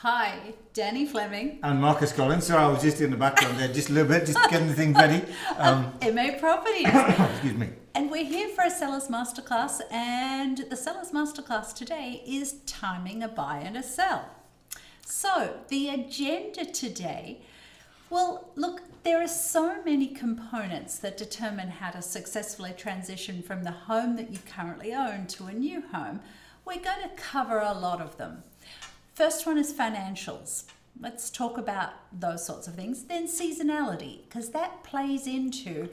Hi, Danny Fleming. And Marcus Collins. Sorry, I was just in the background there, just a little bit, just getting the thing ready. MA Properties. Excuse me. And we're here for a Seller's Masterclass, and the Seller's Masterclass today is timing a buy and a sell. So, the agenda today, well, look, there are so many components that determine how to successfully transition from the home that you currently own to a new home. We're going to cover a lot of them. First one is financials. Let's talk about those sorts of things. Then seasonality, because that plays into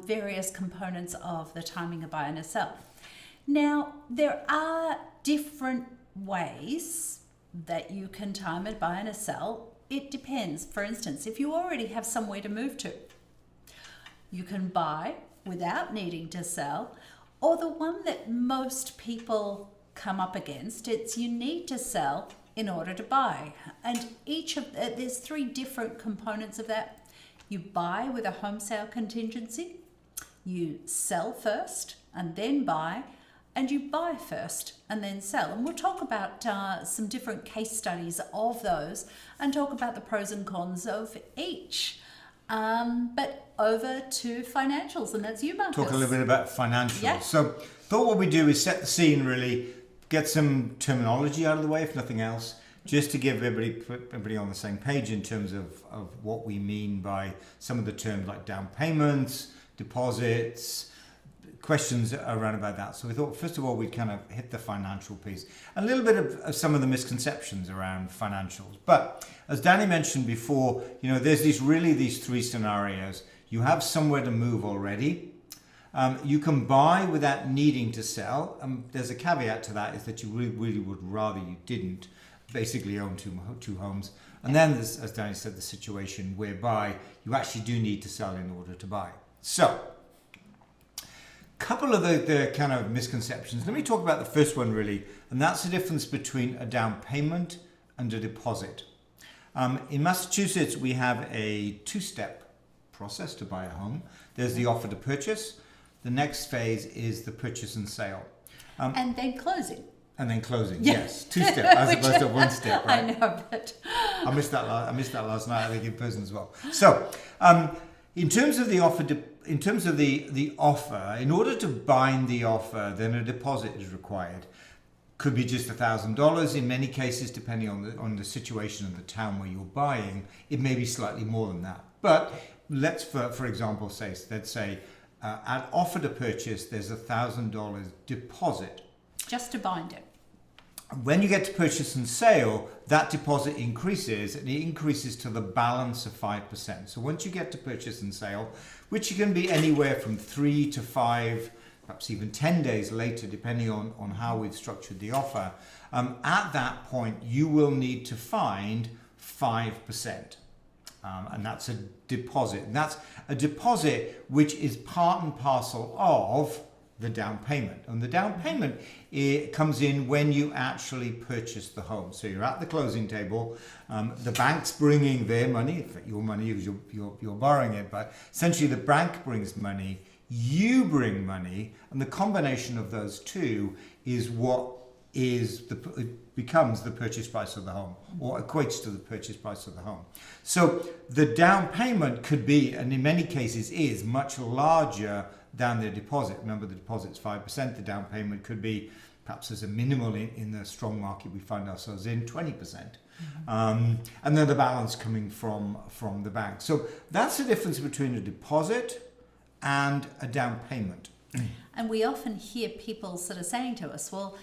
various components of the timing a buy and a sell. Now, there are different ways that you can time a buy and a sell. It depends. For instance, if you already have somewhere to move to, you can buy without needing to sell, or the one that most people come up against, it's you need to sell in order to buy. And there's three different components of that. You buy with a home sale contingency, you sell first and then buy, and you buy first and then sell. And we'll talk about some different case studies of those and talk about the pros and cons of each. But over to financials, and that's you, Marcus. Talk a little bit about financials. Yeah. So, thought what we do is set the scene, really, get some terminology out of the way, if nothing else, just to give everybody on the same page in terms of what we mean by some of the terms like down payments, deposits, questions around about that. So we thought, first of all, we'd kind of hit the financial piece. A little bit of some of the misconceptions around financials. But as Danny mentioned before, there's these three scenarios. You have somewhere to move already. You can buy without needing to sell. There's a caveat to that, is that you really would rather you didn't basically own two homes. And then there's, as Danny said, the situation whereby you actually do need to sell in order to buy. So, couple of the kind of misconceptions. Let me talk about the first one, really, and that's the difference between a down payment and a deposit. In Massachusetts, we have a two-step process to buy a home. There's the offer to purchase. The next phase is the purchase and sale. And then closing. And then closing, Yeah. yes. Two step as opposed to one step, right? I know, but I missed that last night, I think, in person as well. So, in terms of the offer, in order to bind the offer, then a deposit is required. Could be just $1,000. In many cases, depending on the situation of the town where you're buying, it may be slightly more than that. But let's, for example, let's say at offer to purchase, there's $1,000 deposit. just to bind it. When you get to purchase and sale, that deposit increases, and it increases to the balance of 5%. So once you get to purchase and sale, which can be anywhere from 3 to 5, perhaps even 10 days later, depending on how we've structured the offer, at that point, you will need to find 5%. And that's a deposit. And that's a deposit which is part and parcel of the down payment. And the down payment, it comes in when you actually purchase the home. So you're at the closing table, the bank's bringing their money, in fact, your money, you're borrowing it, but essentially the bank brings money, you bring money, and the combination of those two is what becomes the purchase price of the home, or equates to the purchase price of the home. So the down payment could be, and in many cases is, much larger than the deposit. Remember, the deposit's 5%, the down payment could be, perhaps as a minimal in the strong market we find ourselves in, 20%. And then the balance coming from the bank. So that's the difference between a deposit and a down payment. And we often hear people sort of saying to us, well,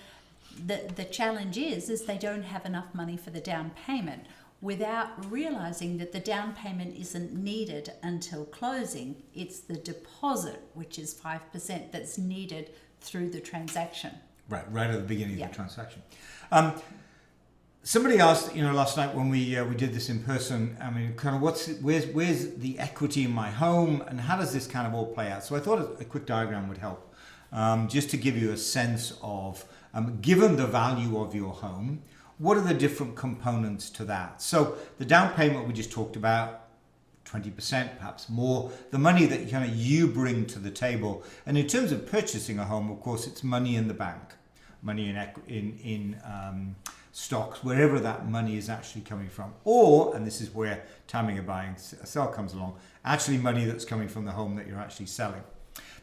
the challenge is they don't have enough money for the down payment, without realizing that the down payment isn't needed until closing. It's the deposit, which is 5%, that's needed through the transaction. Right at the beginning Yeah. of the transaction. Somebody asked, last night when we did this in person, I mean, kind of where's the equity in my home, and how does this kind of all play out? So I thought a quick diagram would help, just to give you a sense of, given the value of your home, what are the different components to that? So the down payment we just talked about, 20%, perhaps more, the money that you bring to the table. And in terms of purchasing a home, of course, it's money in the bank, money in stocks, wherever that money is actually coming from. Or, and this is where timing a buy and sell comes along, actually money that's coming from the home that you're actually selling.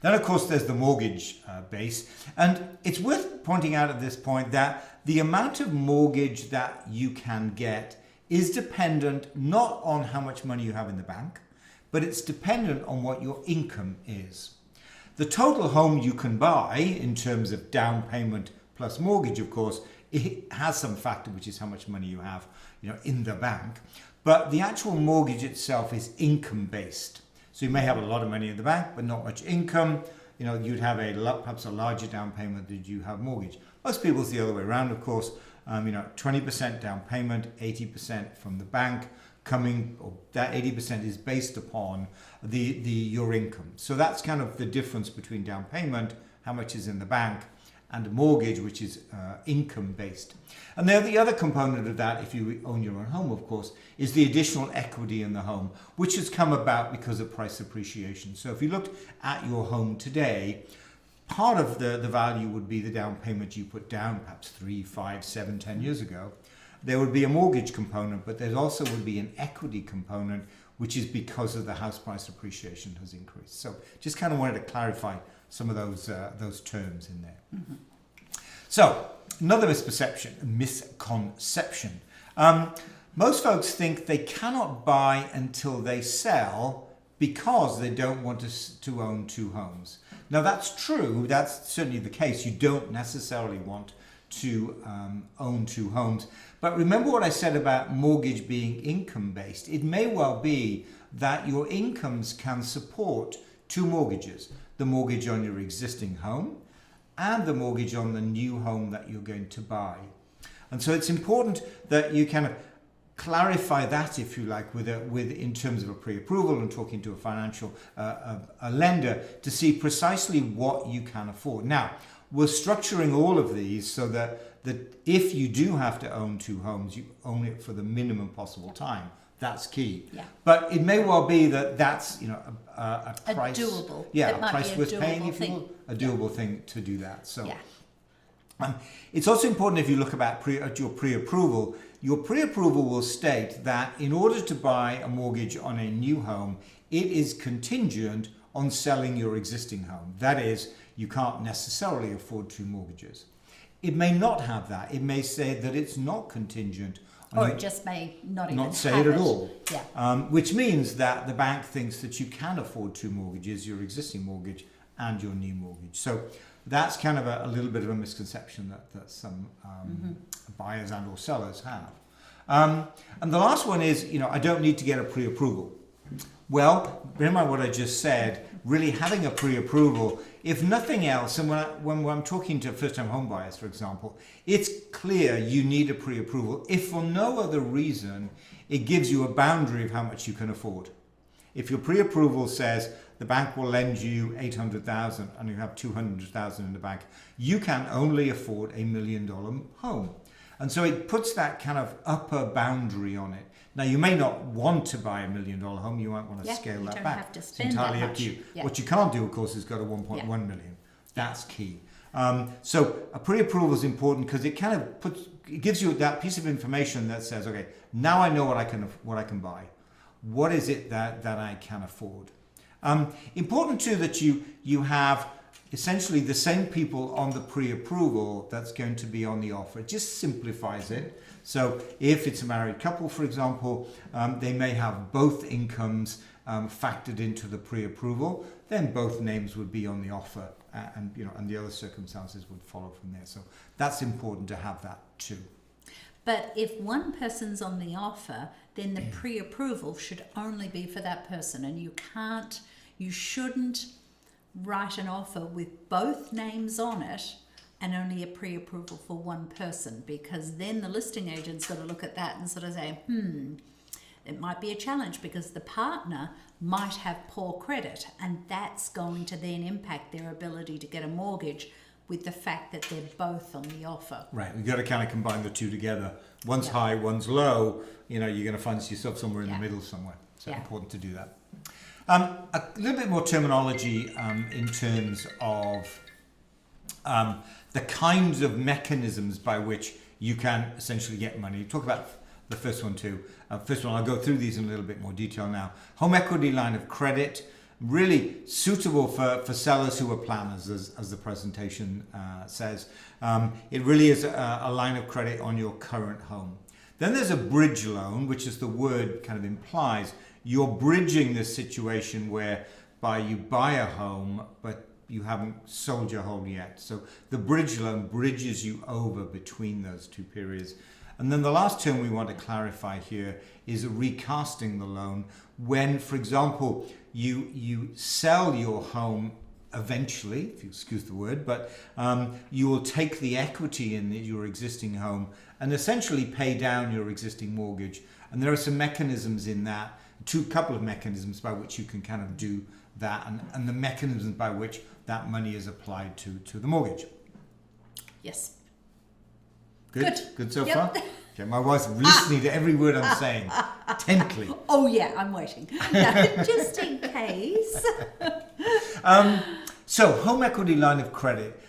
Then, of course, there's the mortgage base. And it's worth pointing out at this point that the amount of mortgage that you can get is dependent not on how much money you have in the bank, but it's dependent on what your income is. The total home you can buy in terms of down payment plus mortgage, of course, it has some factor, which is how much money you have, in the bank. But the actual mortgage itself is income based. So you may have a lot of money in the bank, but not much income. You'd have perhaps a larger down payment than you have mortgage. Most people it's the other way around, of course. 20% down payment, 80% from the bank or that 80% is based upon your income. So that's kind of the difference between down payment, how much is in the bank, and mortgage, which is income based. And then the other component of that, if you own your own home, of course, is the additional equity in the home, which has come about because of price appreciation. So if you looked at your home today, part of the value would be the down payment you put down perhaps 3, 5, 7, 10 years ago. There would be a mortgage component, but there also would be an equity component, which is because of the house price appreciation has increased. So just kind of wanted to clarify some of those terms in there. Mm-hmm. So another misconception. Most folks think they cannot buy until they sell because they don't want to own two homes. Now that's true, that's certainly the case. You don't necessarily want to own two homes. But remember what I said about mortgage being income based. It may well be that your incomes can support two mortgages. The mortgage on your existing home and the mortgage on the new home that you're going to buy. And so it's important that you kind of clarify that, if you like, with in terms of a pre-approval and talking to a financial a lender to see precisely what you can afford. Now, we're structuring all of these so that if you do have to own two homes, you own it for the minimum possible time. That's key. Yeah. But it may well be that that's a price. A doable. Yeah, a price worth paying, if you will. A doable thing to do that. So. Yeah. It's also important if you look at your pre-approval. Your pre-approval will state that in order to buy a mortgage on a new home, it is contingent on selling your existing home. That is, you can't necessarily afford two mortgages. It may not have that. It may say that it's not contingent. Or it just may not say it at all. Yeah. Which means that the bank thinks that you can afford two mortgages, your existing mortgage and your new mortgage. So that's kind of a little bit of a misconception that some buyers and or sellers have. And the last one is, I don't need to get a pre-approval. Well, bear in mind what I just said, really having a pre-approval, if nothing else, and when I'm talking to first-time home buyers, for example, it's clear you need a pre-approval. If for no other reason, it gives you a boundary of how much you can afford. If your pre-approval says the bank will lend you $800,000 and you have $200,000 in the bank, you can only afford $1 million home. And so it puts that kind of upper boundary on it. Now, you may not want to buy $1 million home. You might want to scale that back. Have to spend it's entirely that up much. to you. Yeah. What you can't do, of course, is go to 1.1 million. That's key. So a pre-approval is important because it kind of it gives you that piece of information that says, okay, now I know what I can buy. What is it that I can afford? Important too that you have essentially the same people on the pre-approval that's going to be on the offer. It just simplifies it. So if it's a married couple, for example, they may have both incomes factored into the pre-approval, then both names would be on the offer and the other circumstances would follow from there. So that's important to have that too. But if one person's on the offer, then the pre-approval should only be for that person, and you shouldn't write an offer with both names on it and only a pre-approval for one person, because then the listing agent's got to look at that and sort of say, it might be a challenge because the partner might have poor credit, and that's going to then impact their ability to get a mortgage with the fact that they're both on the offer. Right, you've got to kind of combine the two together. One's high, one's low. You're going to find yourself somewhere in the middle somewhere. So important to do that. A little bit more terminology in terms of the kinds of mechanisms by which you can essentially get money. Talk about the first one too. First one, I'll go through these in a little bit more detail now. Home equity line of credit, really suitable for sellers who are planners, as the presentation says. It really is a line of credit on your current home. Then there's a bridge loan, which is the word kind of implies. You're bridging this situation whereby you buy a home, but you haven't sold your home yet. So the bridge loan bridges you over between those two periods. And then the last term we want to clarify here is recasting the loan when, for example, you sell your home eventually, if you excuse the word, but you will take the equity in your existing home and essentially pay down your existing mortgage. And there are some mechanisms in that, couple of mechanisms by which you can kind of do that, and the mechanisms by which that money is applied to the mortgage. Yes. Good so Yep. far? Okay, my wife's listening to every word I'm saying intently. Oh yeah, I'm waiting. No, just in case. So home equity line of credit,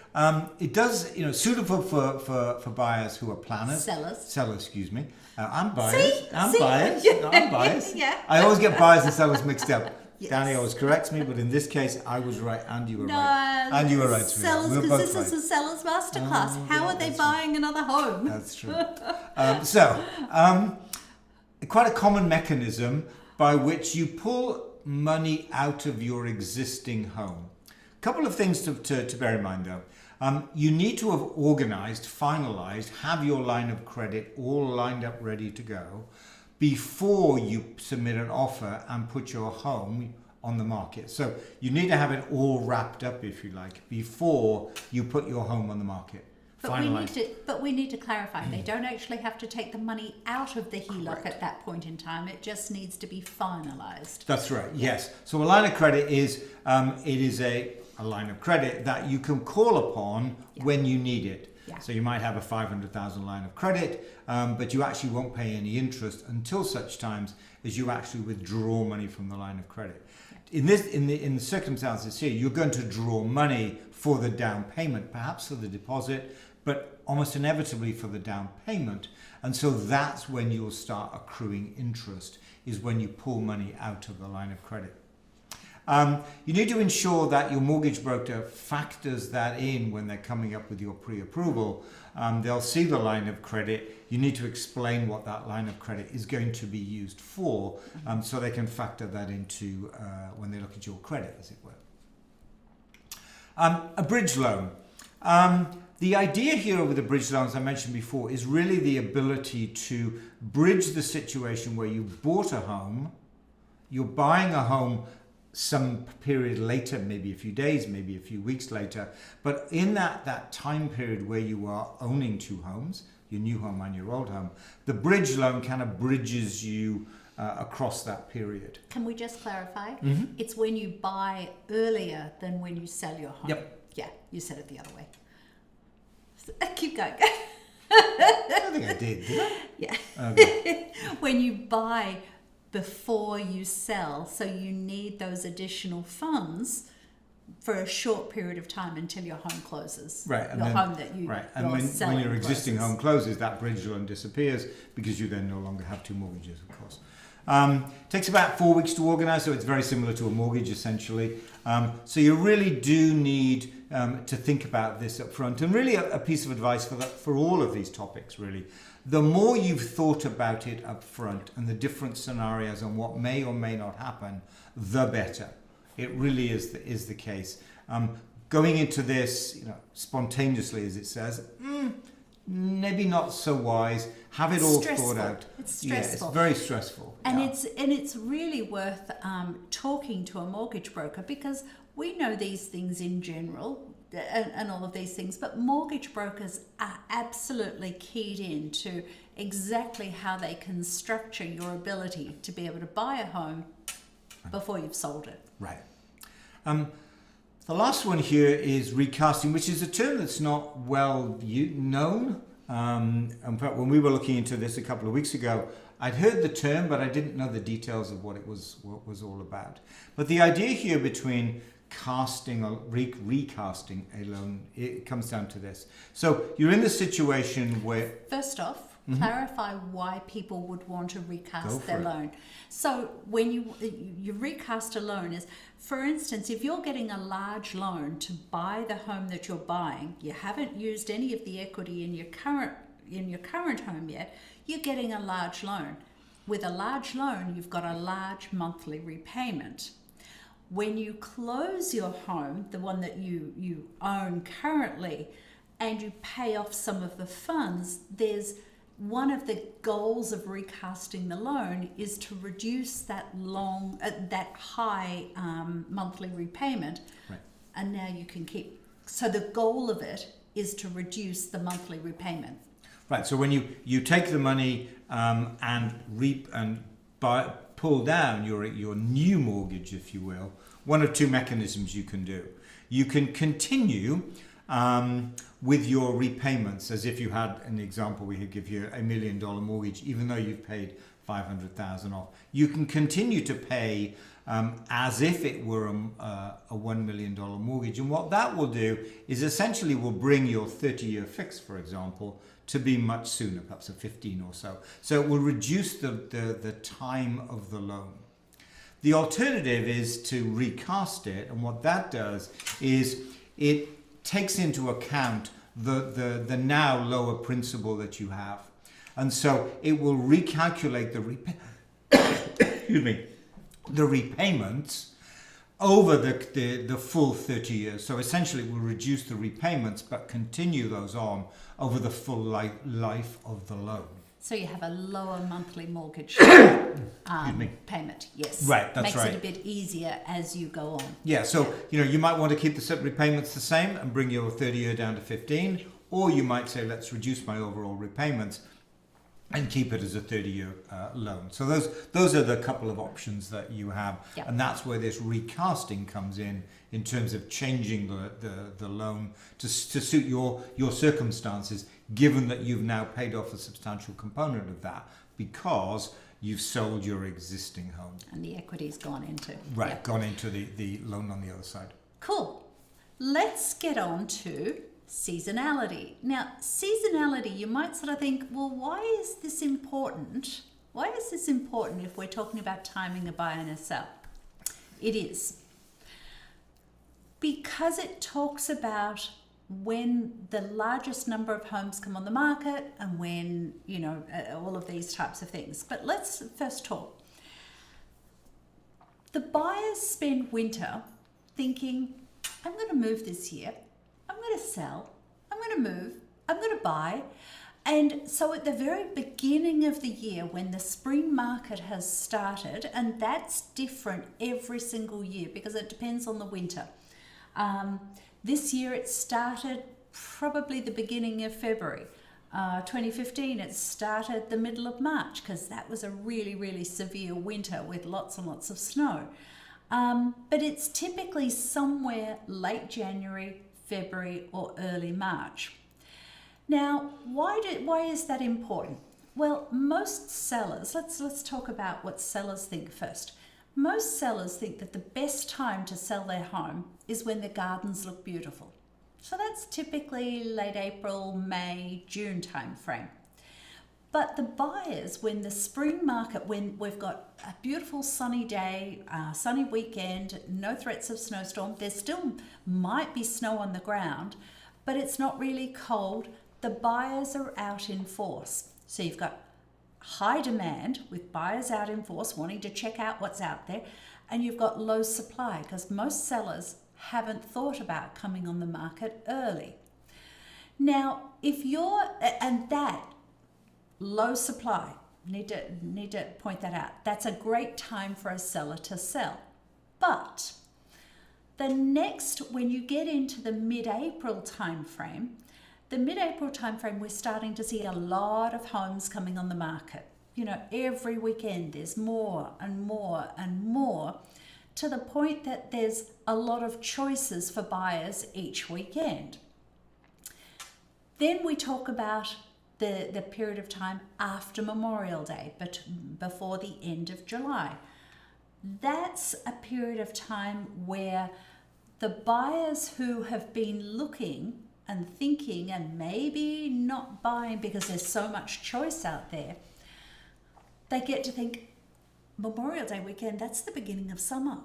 it does, suitable for buyers who are planners. Sellers, excuse me. I'm biased. I'm biased. Yeah. I always get buyers and sellers mixed up. Yes. Danny always corrects me, but in this case, I was right and you were right. And you were right, sweetheart. Sellers, because this is a seller's masterclass. Oh, How yeah, are they that's buying another home? That's true. Quite a common mechanism by which you pull money out of your existing home. A couple of things to bear in mind though. You need to have organized, finalized, have your line of credit all lined up, ready to go before you submit an offer and put your home on the market. So you need to have it all wrapped up, if you like, before you put your home on the market. But we need to clarify, they don't actually have to take the money out of the HELOC Correct. at that point in time. It just needs to be finalised. That's right, yes. So a line of credit is, a line of credit that you can call upon when you need it. Yeah. So you might have a 500,000 line of credit, but you actually won't pay any interest until such times as you actually withdraw money from the line of credit. In the circumstances here, you're going to draw money for the down payment, perhaps for the deposit, but almost inevitably for the down payment. And so that's when you'll start accruing interest, is when you pull money out of the line of credit. You need to ensure that your mortgage broker factors that in when they're coming up with your pre-approval. They'll see the line of credit. You need to explain what that line of credit is going to be used for, so they can factor that into when they look at your credit, as it were. A bridge loan. The idea here with the bridge loan, as I mentioned before, is really the ability to bridge the situation where you bought a home, you're buying a home some period later, maybe a few days, maybe a few weeks later, but in that time period where you are owning two homes, your new home and your old home, the bridge loan kind of bridges you across that period. Can we just clarify? Mm-hmm. It's when you buy earlier than when you sell your home. Yep. Yeah, you said it the other way. So, keep going. I don't think I did I? Yeah. Okay. When you buy before you sell, so you need those additional funds for a short period of time until your home closes. Right, and your then, home that you right, and when your existing closes. home closes, that bridge loan disappears because you then no longer have two mortgages, of course. Takes about 4 weeks to organise, so it's very similar to a mortgage essentially. So you really do need to think about this up front, and really a piece of advice for all of these topics really. The more you've thought about it up front and the different scenarios and what may or may not happen, the better. It really is the case. Going into this, spontaneously, as it says, maybe not so wise. Have it all thought out. It's stressful. Yeah, it's very stressful. And it's really worth talking to a mortgage broker, because we know these things in general and all of these things, but mortgage brokers are absolutely keyed in to exactly how they can structure your ability to be able to buy a home before you've sold it. Right. The last one here is recasting, which is a term that's not well known. In fact, when we were looking into this a couple of weeks ago, I'd heard the term, but I didn't know the details of what it was all about. But the idea here between recasting a loan, it comes down to this. So you're in the situation where... First off, clarify why people would want to recast their it. loan. So when you recast a loan is, for instance, if you're getting a large loan to buy the home that you're buying, you haven't used any of the equity in your current home yet, you're getting a large loan. With a large loan, you've got a large monthly repayment. When you close your home, the one that you own currently, and you pay off some of the funds, there's one of the goals of recasting the loan is to reduce that high monthly repayment, Right. and now you can keep. So the goal of it is to reduce the monthly repayment. Right. So when you take the money and pull down your new mortgage, if you will, one of two mechanisms you can do. You can continue with your repayments as if you had, an example, we could give you $1 million mortgage, even though you've paid 500,000 off. You can continue to pay as if it were a $1 million mortgage. And what that will do is essentially will bring your 30-year fix, for example, to be much sooner, perhaps a 15 or so. So it will reduce the time of the loan. The alternative is to recast it, and what that does is it takes into account the now lower principal that you have. And so it will recalculate the repayments over the full 30 years. So essentially it will reduce the repayments but continue those on over the full life of the loan. So you have a lower monthly mortgage payment. Yes. Right, that's right. Makes it a bit easier as you go on. Yeah, so you might want to keep the repayments the same and bring your 30-year down to 15, or you might say, let's reduce my overall repayments and keep it as a 30-year loan. So those are the couple of options that you have, and that's where this recasting comes in terms of changing the loan to suit your circumstances, given that you've now paid off a substantial component of that because you've sold your existing home. And the equity's gone into. Right, gone into the loan on the other side. Cool. Let's get on to seasonality. Now, seasonality, you might sort of think, well, why is this important? Why is this important if we're talking about timing a buy and a sell? It is. Because it talks about when the largest number of homes come on the market and when, all of these types of things. But let's first talk. The buyers spend winter thinking, I'm going to move this year. I'm going to sell, I'm going to move, I'm going to buy. And so at the very beginning of the year, when the spring market has started, and that's different every single year because it depends on the winter. This year it started probably the beginning of February. 2015 it started the middle of March because that was a really, really severe winter with lots and lots of snow. But it's typically somewhere late January, February or early March. Now, why is that important? Well, most sellers, let's talk about what sellers think first. Most sellers think that the best time to sell their home is when the gardens look beautiful. So that's typically late April, May, June time frame. But the buyers, when the spring market, when we've got a beautiful sunny day, sunny weekend, no threats of snowstorm, there still might be snow on the ground, but it's not really cold. The buyers are out in force. So you've got high demand with buyers out in force wanting to check out what's out there, and you've got low supply because most sellers haven't thought about coming on the market early. Now, that low supply, need to point that out. That's a great time for a seller to sell. But when you get into the mid-April timeframe, we're starting to see a lot of homes coming on the market. Every weekend there's more and more and more, to the point that there's a lot of choices for buyers each weekend. Then we talk about the period of time after Memorial Day, but before the end of July. That's a period of time where the buyers who have been looking and thinking and maybe not buying because there's so much choice out there, they get to think, Memorial Day weekend, that's the beginning of summer.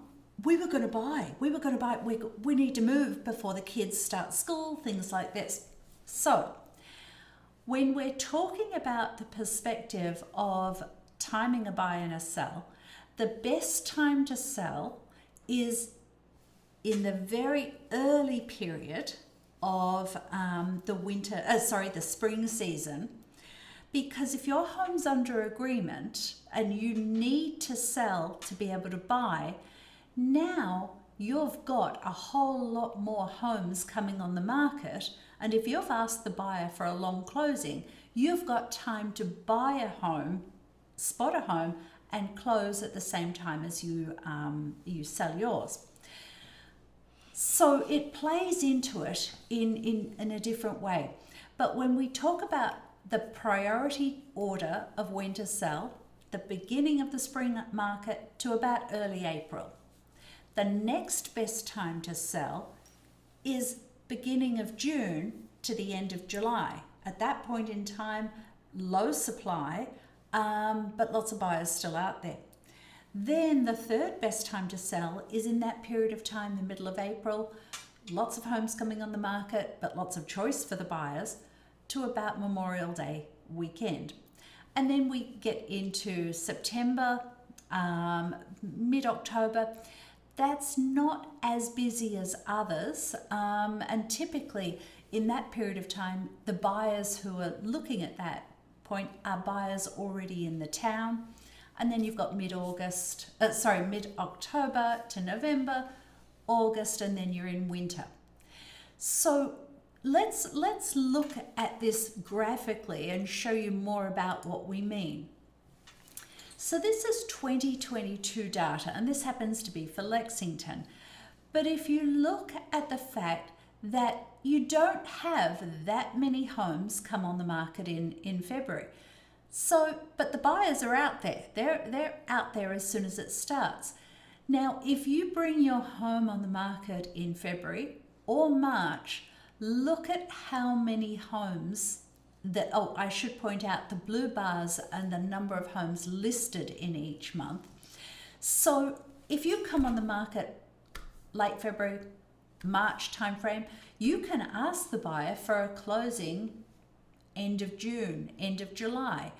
We were going to buy. We need to move before the kids start school, things like this. So when we're talking about the perspective of timing a buy and a sell, the best time to sell is in the very early period of the spring season, because if your home's under agreement and you need to sell to be able to buy, now you've got a whole lot more homes coming on the market, and if you've asked the buyer for a long closing, you've got time to buy a home, spot a home, and close at the same time as you sell yours. So it plays into it in a different way. But when we talk about the priority order of when to sell, the beginning of the spring market to about early April. The next best time to sell is beginning of June to the end of July. At that point in time, low supply, but lots of buyers still out there. Then the third best time to sell is in that period of time, the middle of April, lots of homes coming on the market, but lots of choice for the buyers, to about Memorial Day weekend. And then we get into September, mid-October. That's not as busy as others, and typically in that period of time, the buyers who are looking at that point are buyers already in the town. And then you've got mid-October to November, August, and then you're in winter. So let's look at this graphically and show you more about what we mean. So this is 2022 data, and this happens to be for Lexington. But if you look at the fact that you don't have that many homes come on the market in February. So, but the buyers are out there. They're out there as soon as it starts. Now, if you bring your home on the market in February or March, look at how many homes that, I should point out the blue bars and the number of homes listed in each month. So if you come on the market late February, March timeframe, you can ask the buyer for a closing end of June, end of July.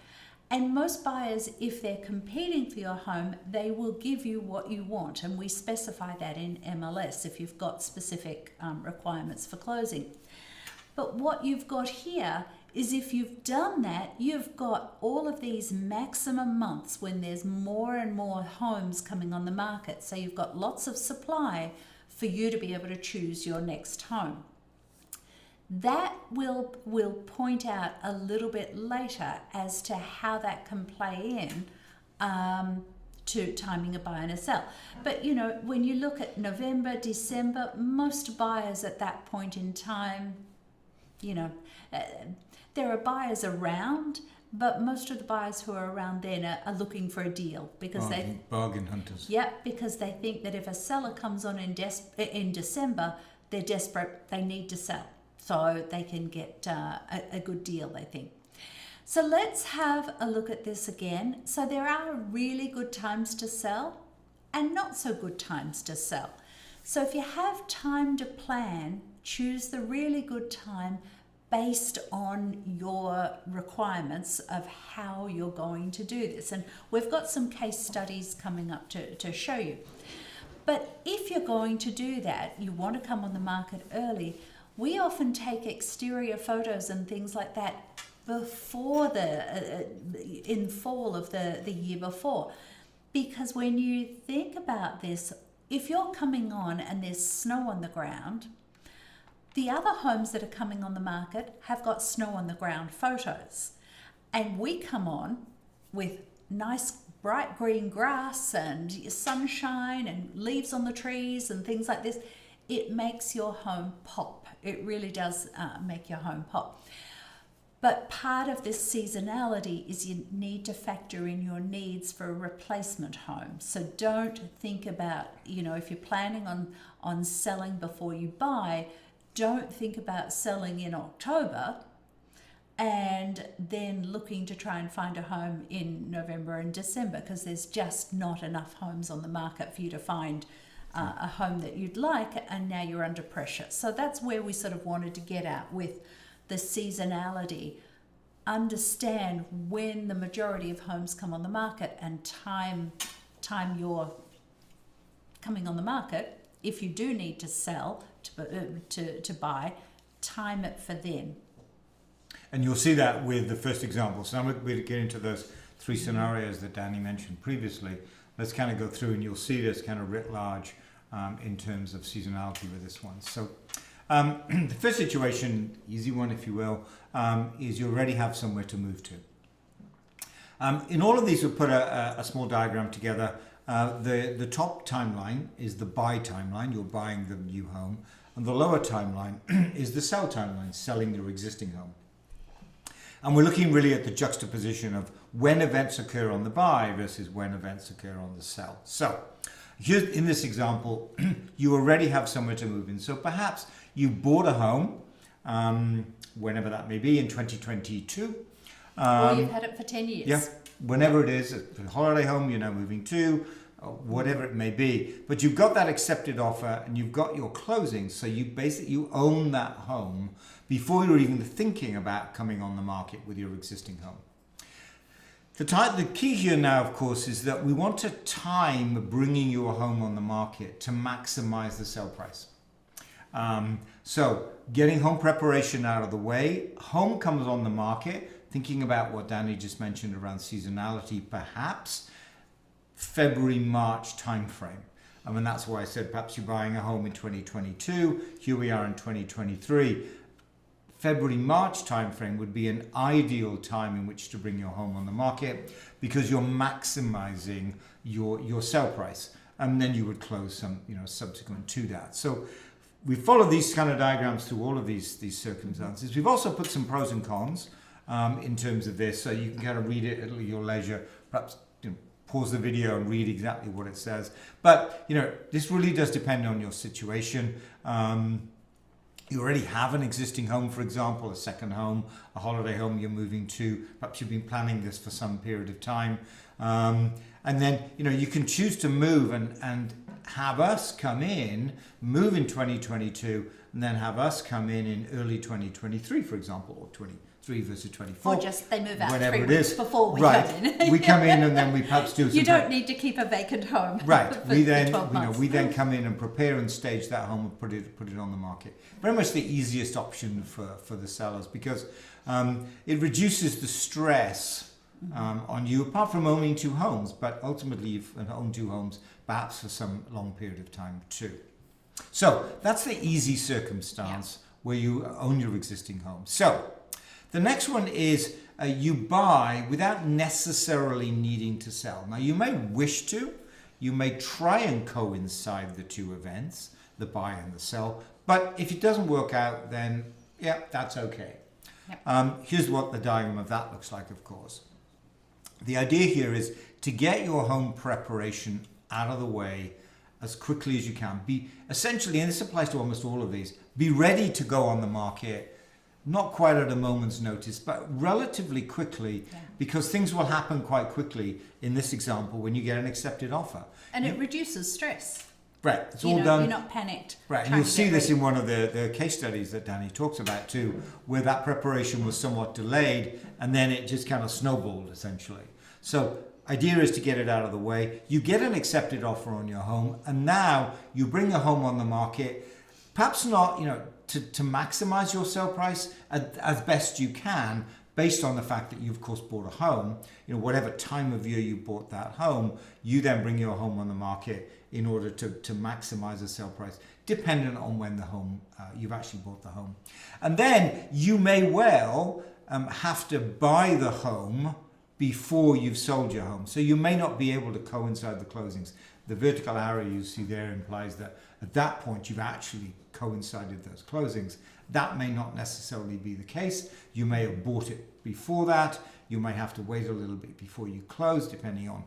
And most buyers, if they're competing for your home, they will give you what you want. And we specify that in MLS if you've got specific requirements for closing. But what you've got here is if you've done that, you've got all of these maximum months when there's more and more homes coming on the market. So you've got lots of supply for you to be able to choose your next home. That will point out a little bit later as to how that can play in to timing a buy and a sell. But when you look at November, December, most buyers at that point in time, there are buyers around, but most of the buyers who are around then are looking for a deal because bargain hunters. Yep, because they think that if a seller comes on in December, they're desperate, they need to sell. So they can get a good deal, they think. So let's have a look at this again. So there are really good times to sell and not so good times to sell. So if you have time to plan, choose the really good time based on your requirements of how you're going to do this. And we've got some case studies coming up to show you. But if you're going to do that, you want to come on the market early, we often take exterior photos and things like that before in fall of the year before. Because when you think about this, if you're coming on and there's snow on the ground, the other homes that are coming on the market have got snow on the ground photos. And we come on with nice bright green grass and sunshine and leaves on the trees and things like this. It makes your home pop. It really does make your home pop. But part of this seasonality is you need to factor in your needs for a replacement home. So don't think about, if you're planning on selling before you buy, don't think about selling in October and then looking to try and find a home in November and December, because there's just not enough homes on the market for you to find a home that you'd like, and now you're under pressure. So that's where we sort of wanted to get at with the seasonality. Understand when the majority of homes come on the market and time your coming on the market. If you do need to sell to buy, time it for then. And you'll see that with the first example. So I'm going to get into those three scenarios that Danny mentioned previously. Let's kind of go through, and you'll see this kind of writ large in terms of seasonality with this one. So the first situation, easy one if you will, is you already have somewhere to move to. In all of these, we'll put a small diagram together. The top timeline is the buy timeline, you're buying the new home, and the lower timeline is the sell timeline, selling your existing home. And we're looking really at the juxtaposition of when events occur on the buy versus when events occur on the sell. So here in this example, you already have somewhere to move in. So perhaps you bought a home, whenever that may be, in 2022. Or you've had it for 10 years. Yeah, whenever it is, a holiday home you're now moving to, whatever it may be. But you've got that accepted offer and you've got your closing, so you own that home before you're even thinking about coming on the market with your existing home. The key here now, of course, is that we want to time bringing your home on the market to maximize the sale price. So getting home preparation out of the way, home comes on the market, thinking about what Danny just mentioned around seasonality, perhaps February, March timeframe. I mean, that's why I said perhaps you're buying a home in 2022. Here we are in 2023. February, March timeframe would be an ideal time in which to bring your home on the market, because you're maximizing your sale price, and then you would close some, subsequent to that. So we follow these kind of diagrams through all of these circumstances. We've also put some pros and cons in terms of this, so you can kind of read it at your leisure. Perhaps pause the video and read exactly what it says. But this really does depend on your situation. You already have an existing home, for example, a second home, a holiday home you're moving to. Perhaps you've been planning this for some period of time. And then, you can choose to move and have us come in, move in 2022, and then have us come in early 2023, for example, or 23 versus 24. Or just they move out whenever 3 it weeks is. before we right. come in. We come in and then we perhaps do some... You don't need to keep a vacant home. Right. for We then, 12 months. we then come in and prepare and stage that home and put it on the market. Very much the easiest option for the sellers, because it reduces the stress on you, apart from owning 2 homes, but ultimately you've owned 2 homes perhaps for some long period of time too. So that's the easy circumstance where you own your existing home. So the next one is you buy without necessarily needing to sell. Now you may wish to, you may try and coincide the 2 events, the buy and the sell, but if it doesn't work out, then yeah, that's okay. Yep. Here's what the diagram of that looks like, of course. The idea here is to get your home preparation out of the way as quickly as you can. Be essentially, and this applies to almost all of these, be ready to go on the market, not quite at a moment's notice, but relatively quickly, because things will happen quite quickly in this example when you get an accepted offer. And it reduces stress. Right, it's all done. You're not panicked. Right, and you'll see this in one of the case studies that Danny talks about too, where that preparation was somewhat delayed and then it just kind of snowballed essentially. So idea is to get it out of the way. You get an accepted offer on your home, and now you bring your home on the market, perhaps not, to maximize your sale price as best you can, based on the fact that you of course bought a home. Whatever time of year you bought that home, you then bring your home on the market in order to maximize the sale price, dependent on when the home you've actually bought the home. And then you may well have to buy the home before you've sold your home. So you may not be able to coincide the closings. The vertical arrow you see there implies that at that point you've actually coincided those closings. That may not necessarily be the case. You may have bought it before that. You may have to wait a little bit before you close, depending on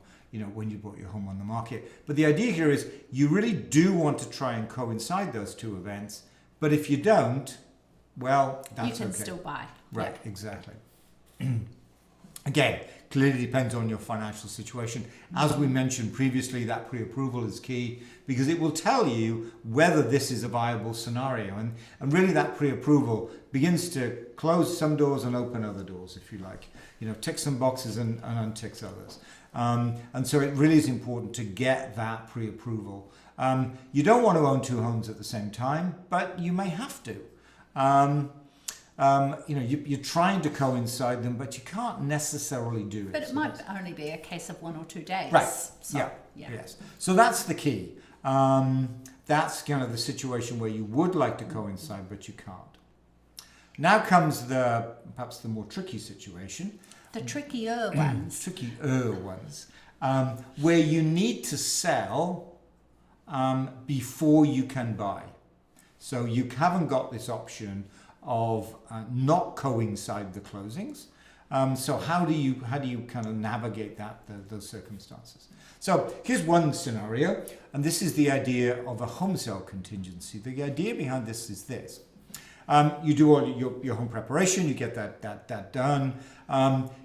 when you brought your home on the market. But the idea here is you really do want to try and coincide those two events. But if you don't, well, that's okay. You can still buy. Right, Yeah. exactly. Again, clearly depends on your financial situation. As we mentioned previously, that pre-approval is key because it will tell you whether this is a viable scenario. And really that pre-approval begins to close some doors and open other doors, if you like. Tick some boxes and unticks others. And so it really is important to get that pre-approval. You don't want to own two homes at the same time, but you may have to. You're trying to coincide them, but you can't necessarily do it. But it might only be a case of 1 or 2 days. Right. So, yeah. Yes. So that's the key. That's kind of the situation where you would like to coincide, but you can't. Now comes perhaps the more tricky situation. The trickier ones. Where you need to sell before you can buy. So you haven't got this option of not coincide the closings. So how do you kind of navigate those circumstances? So here's one scenario, and this is the idea of a home sale contingency. The idea behind this is this. You do all your home preparation, you get that done.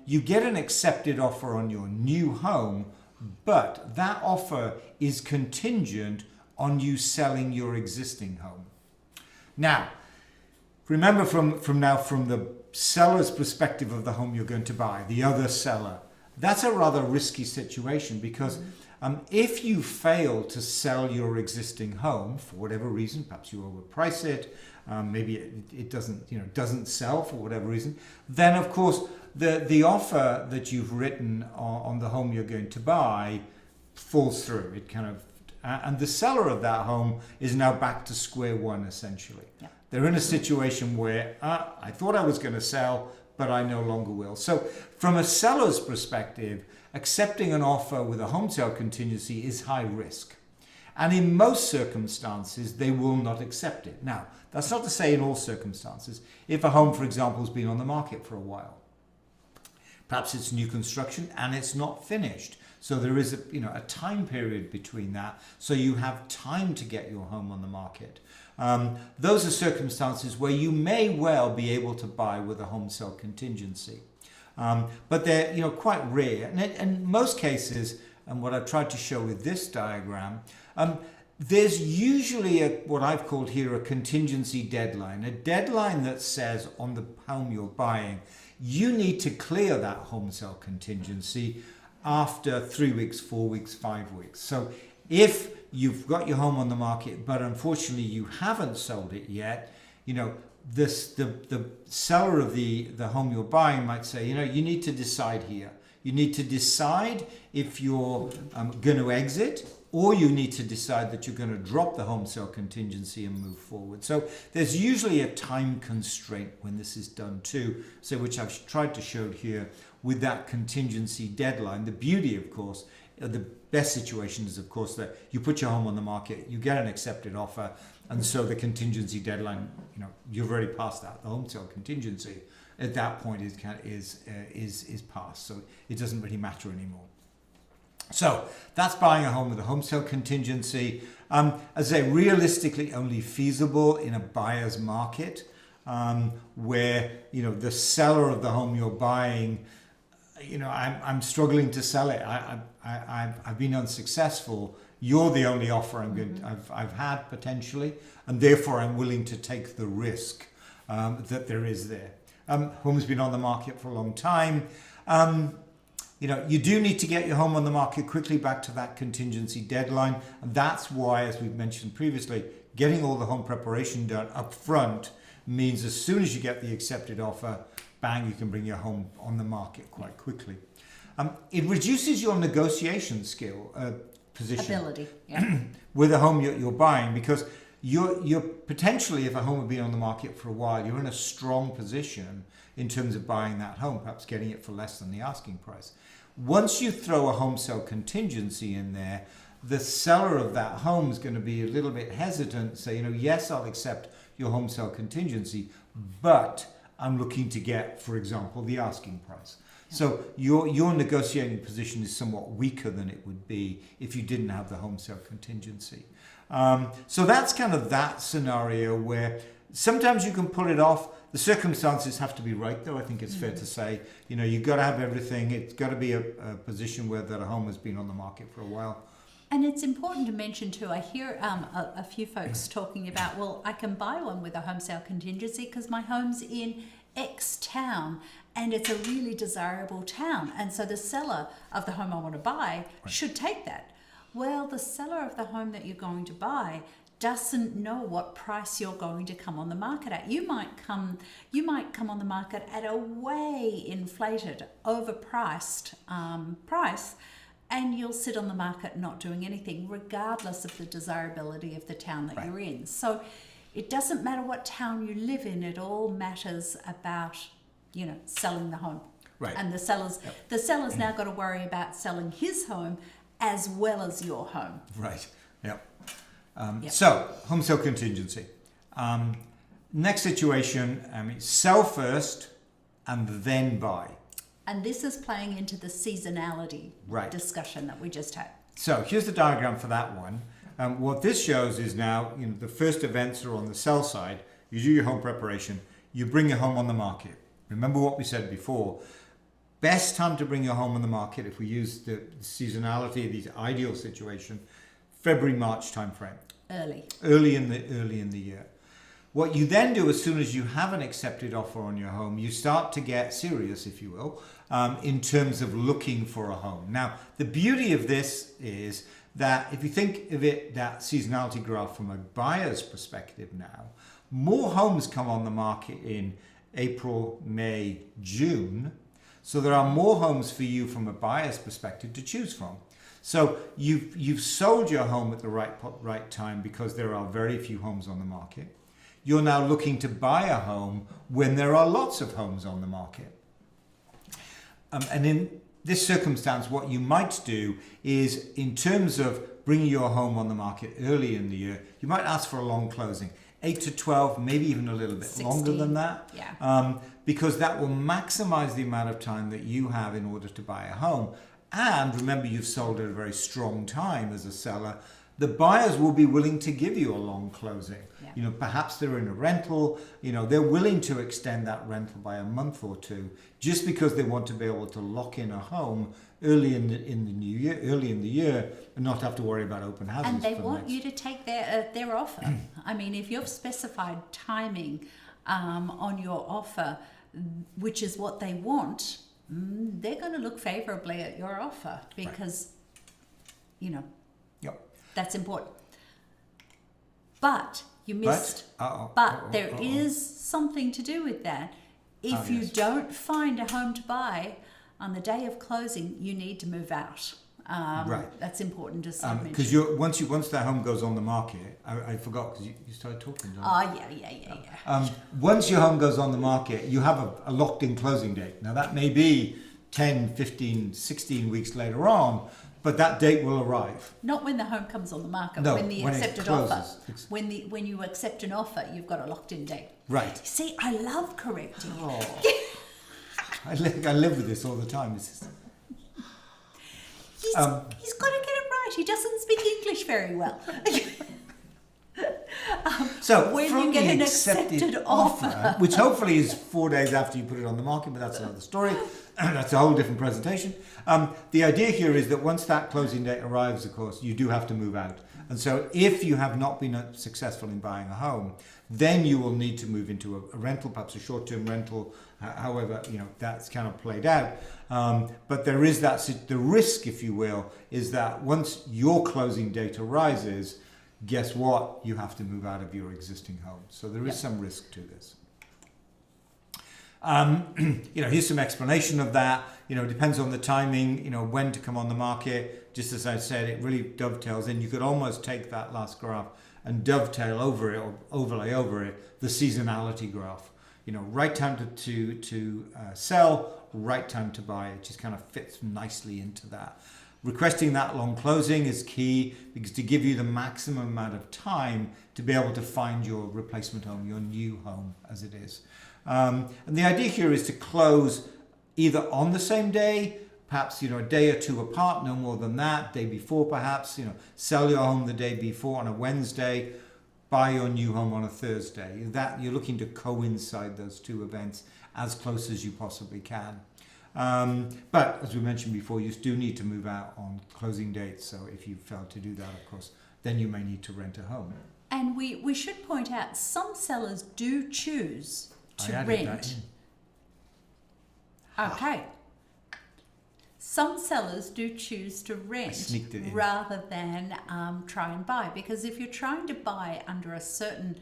You get an accepted offer on your new home, but that offer is contingent on you selling your existing home. Now, remember from the seller's perspective of the home you're going to buy, the other seller, that's a rather risky situation because if you fail to sell your existing home for whatever reason, perhaps you overprice it, maybe it doesn't sell for whatever reason, then of course the offer that you've written on the home you're going to buy falls through. It kind of and the seller of that home is now back to square one essentially. Yeah. They're in a situation where I thought I was going to sell, but I no longer will. So from a seller's perspective, accepting an offer with a home sale contingency is high risk. And in most circumstances, they will not accept it. Now, that's not to say in all circumstances. If a home, for example, has been on the market for a while, perhaps it's new construction and it's not finished. So there is a time period between that. So you have time to get your home on the market. Those are circumstances where you may well be able to buy with a home sale contingency. But they're quite rare. And in most cases, and what I've tried to show with this diagram, there's usually what I've called here a contingency deadline. A deadline that says on the home you're buying, you need to clear that home sale contingency after 3 weeks, 4 weeks, 5 weeks. So if you've got your home on the market, but unfortunately you haven't sold it yet, the seller of the home you're buying might say, you need to decide here. You need to decide if you're going to exit, or you need to decide that you're going to drop the home sale contingency and move forward. So there's usually a time constraint when this is done too, so which I've tried to show here with that contingency deadline. The beauty, of course, the best situation is, of course, that you put your home on the market, you get an accepted offer, and so the contingency deadline, you've already passed that. The home sale contingency at that point is passed, so it doesn't really matter anymore. So that's buying a home with a home sale contingency. As I say, realistically only feasible in a buyer's market where the seller of the home you're buying, I'm struggling to sell it. I've been unsuccessful. You're the only offer I've had potentially, and therefore I'm willing to take the risk that there is there. Home's been on the market for a long time. You do need to get your home on the market quickly back to that contingency deadline. And that's why, as we've mentioned previously, getting all the home preparation done up front means as soon as you get the accepted offer, bang, you can bring your home on the market quite quickly. It reduces your negotiation skill position ability, yeah. with a home you're buying, because you're potentially, if a home had been on the market for a while, you're in a strong position in terms of buying that home, perhaps getting it for less than the asking price. Once you throw a home sale contingency in there, the seller of that home is going to be a little bit hesitant, say, yes, I'll accept your home sale contingency, but I'm looking to get, for example, the asking price. Yeah. So your negotiating position is somewhat weaker than it would be if you didn't have the home sale contingency. So that's kind of that scenario where sometimes you can pull it off. The circumstances have to be right, though. I think it's fair to say, you've got to have everything. It's got to be a position where that a home has been on the market for a while. And it's important to mention too, I hear a few folks talking about, well, I can buy one with a home sale contingency because my home's in X town and it's a really desirable town. And so the seller of the home I want to buy should take that. Well, the seller of the home that you're going to buy doesn't know what price you're going to come on the market at. You might come on the market at a way inflated, overpriced price, and you'll sit on the market not doing anything, regardless of the desirability of the town that you're in. So it doesn't matter what town you live in, it all matters about, selling the home. Right. And the seller's now got to worry about selling his home as well as your home. Right, yep. So, home sale contingency. Next situation, sell first and then buy. And this is playing into the seasonality discussion that we just had. So here's the diagram for that one. What this shows is now, the first events are on the sell side. You do your home preparation. You bring your home on the market. Remember what we said before. Best time to bring your home on the market, if we use the seasonality, the ideal situation, February, March timeframe. Early in the year. What you then do, as soon as you have an accepted offer on your home, you start to get serious, if you will, in terms of looking for a home. Now, the beauty of this is that if you think of it, that seasonality graph from a buyer's perspective now, more homes come on the market in April, May, June. So there are more homes for you from a buyer's perspective to choose from. So you've sold your home at the right time because there are very few homes on the market. You're now looking to buy a home when there are lots of homes on the market. And in this circumstance, what you might do is, in terms of bringing your home on the market early in the year, you might ask for a long closing, 8 to 12, maybe even a little bit 16. Longer than that. Yeah. Because that will maximize the amount of time that you have in order to buy a home. And remember, you've sold at a very strong time as a seller. The buyers will be willing to give you a long closing. Yeah. Perhaps they're in a rental, they're willing to extend that rental by a month or two just because they want to be able to lock in a home early in the new year, early in the year, and not have to worry about open houses. And they want you to take their offer. I mean, if you've specified timing on your offer, which is what they want, they're going to look favorably at your offer because, Yep. that's important. But you missed. But there is something to do with that. If you don't find a home to buy on the day of closing, you need to move out. That's important to mention. Because once that home goes on the market, I forgot because you started talking. Yeah. Once your home goes on the market, you have a locked-in closing date. Now that may be 10, 15, 16 weeks later on, but that date will arrive. Not when the home comes on the market. No, when the when accepted it closes. offer. When you accept an offer, you've got a locked-in date. Right. See, I love correcting. Oh. I live with this all the time. He's got to get it right. He doesn't speak English very well. So when from you get the an accepted offer, which hopefully is 4 days after you put it on the market, but that's another story. That's a whole different presentation. The idea here is that once that closing date arrives, of course, you do have to move out. And so if you have not been successful in buying a home, then you will need to move into a rental, perhaps a short-term rental, however, that's kind of played out. But there is the risk, if you will, is that once your closing date arises, guess what? You have to move out of your existing home. So there is some risk to this. Here's some explanation of that. It depends on the timing, when to come on the market. Just as I said, it really dovetails in. You could almost take that last graph and dovetail over it or overlay over it the seasonality graph. Right time to sell, right time to buy. It just kind of fits nicely into that. Requesting that long closing is key because to give you the maximum amount of time to be able to find your replacement home, your new home as it is. And the idea here is to close either on the same day, perhaps a day or two apart, no more than that, day before perhaps, sell your home the day before on a Wednesday, buy your new home on a Thursday. That you're looking to coincide those two events as close as you possibly can. But as we mentioned before, you do need to move out on closing dates. So if you fail to do that, of course, then you may need to rent a home. And we should point out some sellers do choose to rent. Okay. Some sellers do choose to rent rather than try and buy, because if you're trying to buy under a certain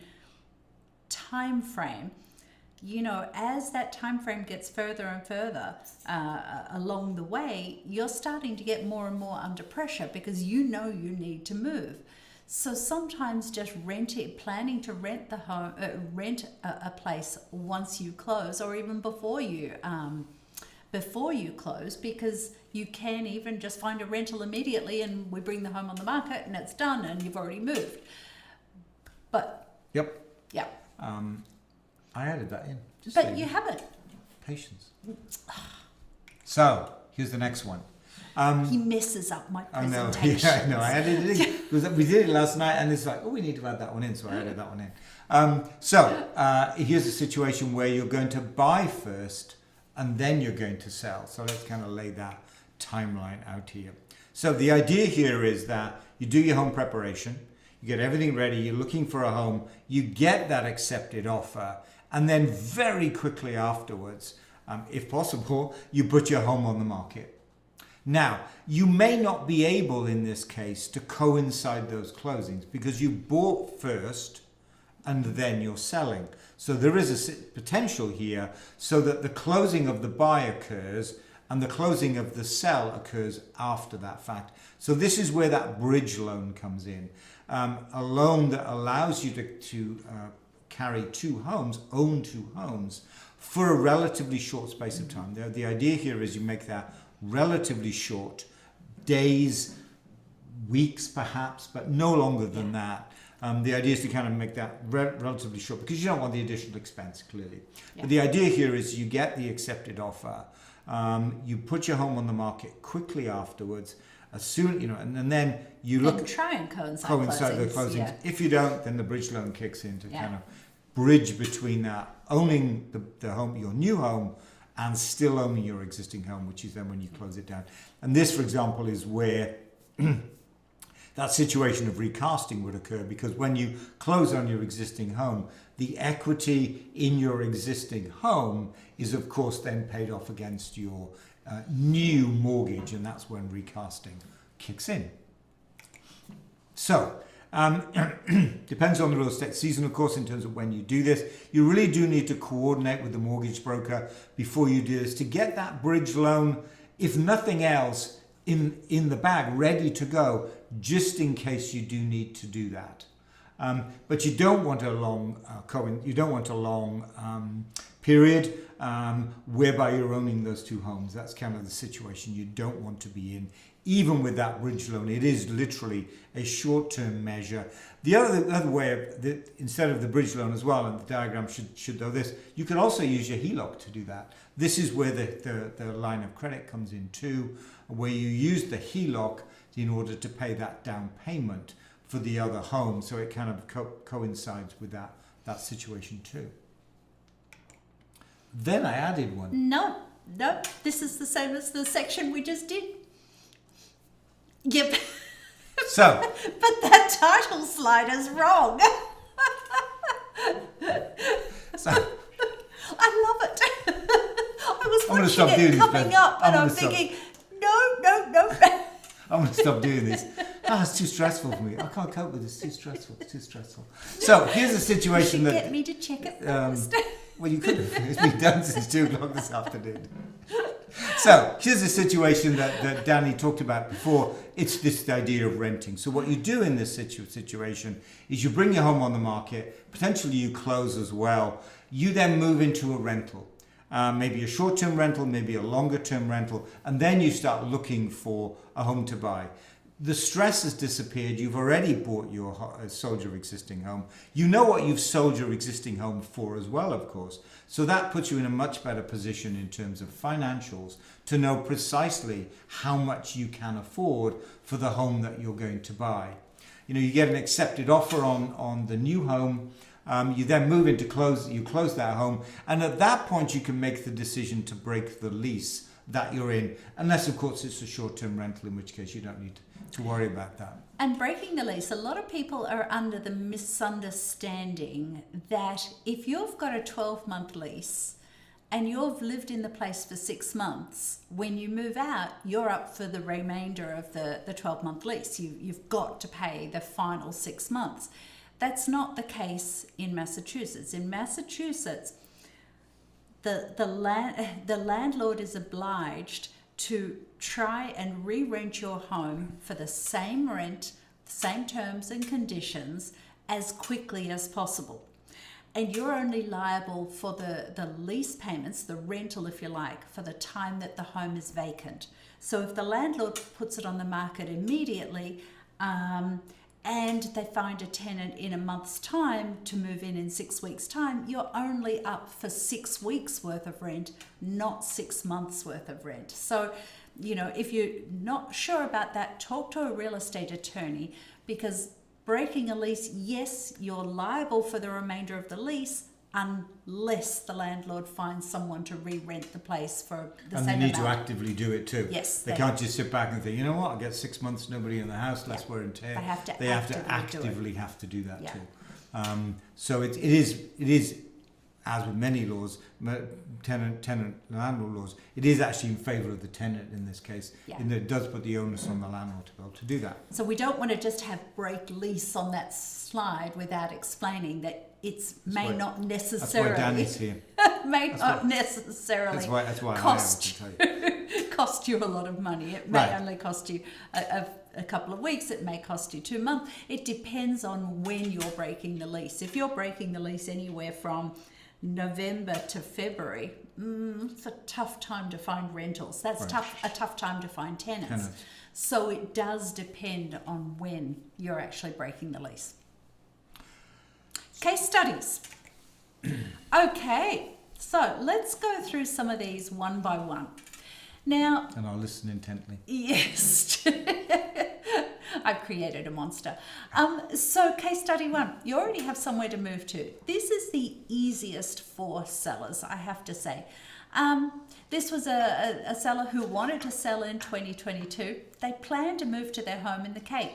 time frame, as that time frame gets further and further along the way, you're starting to get more and more under pressure because you need to move. So sometimes just planning to rent the home, rent a place once you close, or even before you close, because you can even just find a rental immediately and we bring the home on the market and it's done and you've already moved. But Yep. Yeah. I added that in. But you haven't. Patience. So here's the next one. He messes up my I know. presentation. Yeah, I know. I added it in because we did it last night, and it's like, we need to add that one in, so I added that one in. So here's a situation where you're going to buy first, and then you're going to sell. So let's kind of lay that timeline out here. So the idea here is that you do your home preparation, you get everything ready, you're looking for a home, you get that accepted offer, and then very quickly afterwards, if possible, you put your home on the market. Now, you may not be able in this case to coincide those closings because you bought first and then you're selling. So there is a potential here so that the closing of the buy occurs and the closing of the sell occurs after that fact. So this is where that bridge loan comes in. A loan that allows you to carry own two homes for a relatively short space of time. The idea here is you make that relatively short, days, weeks perhaps, but no longer than that. The idea is to kind of make that relatively short because you don't want the additional expense, clearly. Yeah. But the idea here is you get the accepted offer, you put your home on the market quickly afterwards, as soon, and then you look and try and coincide the closings. Yeah. If you don't, then the bridge loan kicks in to kind of bridge between that owning the home, your new home, and still owning your existing home, which is then when you close it down. And this, for example, is where that situation of recasting would occur, because when you close on your existing home, the equity in your existing home is, of course, then paid off against your new mortgage, and that's when recasting kicks in. So, depends on the real estate season, of course, in terms of when you do this. You really do need to coordinate with the mortgage broker before you do this to get that bridge loan, if nothing else, in the bag, ready to go, just in case you do need to do that. But you don't want a long period whereby you're owning those two homes. That's kind of the situation you don't want to be in. Even with that bridge loan, it is literally a short-term measure. The other way, instead of the bridge loan as well, and the diagram should know this, you can also use your HELOC to do that. This is where the line of credit comes in too, where you use the HELOC in order to pay that down payment for the other home. So it kind of coincides with that situation too. Then I added one. No, this is the same as the section we just did. Yep. So. But that title slide is wrong. So. I love it. I was watching it coming up and I'm thinking, no. I'm going to stop doing this. It's too stressful for me. I can't cope with this. It's too stressful. So here's a situation that... get me to check it first. Well, you could have. It's been done since 2 o'clock this afternoon. So here's the situation that Danny talked about before. It's this idea of renting. So what you do in this situation is you bring your home on the market, potentially you close as well. You then move into a rental, maybe a short-term rental, maybe a longer-term rental, and then you start looking for a home to buy. The stress has disappeared. You've already bought sold your existing home. You know what you've sold your existing home for as well, of course. So that puts you in a much better position in terms of financials to know precisely how much you can afford for the home that you're going to buy. You know, you get an accepted offer on the new home. You then move into you close that home, and at that point you can make the decision to break the lease that you're in, unless of course it's a short-term rental, in which case you don't need to worry about that. And breaking the lease, a lot of people are under the misunderstanding that if you've got a 12-month lease and you've lived in the place for 6 months, when you move out, you're up for the remainder of the 12-month lease. You've got to pay the final 6 months. That's not the case in Massachusetts. In Massachusetts, the landlord is obliged to try and re-rent your home for the same rent, same terms and conditions as quickly as possible. And you're only liable for the lease payments, the rental if you like, for the time that the home is vacant. So if the landlord puts it on the market immediately, and they find a tenant in a month's time to move in 6 weeks' time, you're only up for 6 weeks worth of rent, not 6 months worth of rent. So, you know, if you're not sure about that, talk to a real estate attorney, because breaking a lease, yes, you're liable for the remainder of the lease, unless the landlord finds someone to re-rent the place for the same amount. And they need to actively do it too. Yes. They can't just sit back and think, you know what, I'll get 6 months, nobody in the house, less wear and tear. They have to actively have to do that Yeah. too. So it is, as with many laws, tenant landlord laws, it is actually in favour of the tenant in this case, in that it does put the onus on the landlord to be able to do that. So we don't want to just have break lease on that slide without explaining that not necessarily. That's why Danny's here. Necessarily That's why cost you a lot of money. It may only cost you a couple of weeks. It may cost you 2 months. It depends on when you're breaking the lease. If you're breaking the lease anywhere from November to February, it's a tough time to find rentals. That's a tough time to find tenants. So it does depend on when you're actually breaking the lease. Case studies. Okay, so let's go through some of these one by one. Now, and I'll listen intently. Yes, I've created a monster. So case study 1, you already have somewhere to move to. This is the easiest for sellers, I have to say. This was a seller who wanted to sell in 2022. They planned to move to their home in the Cape.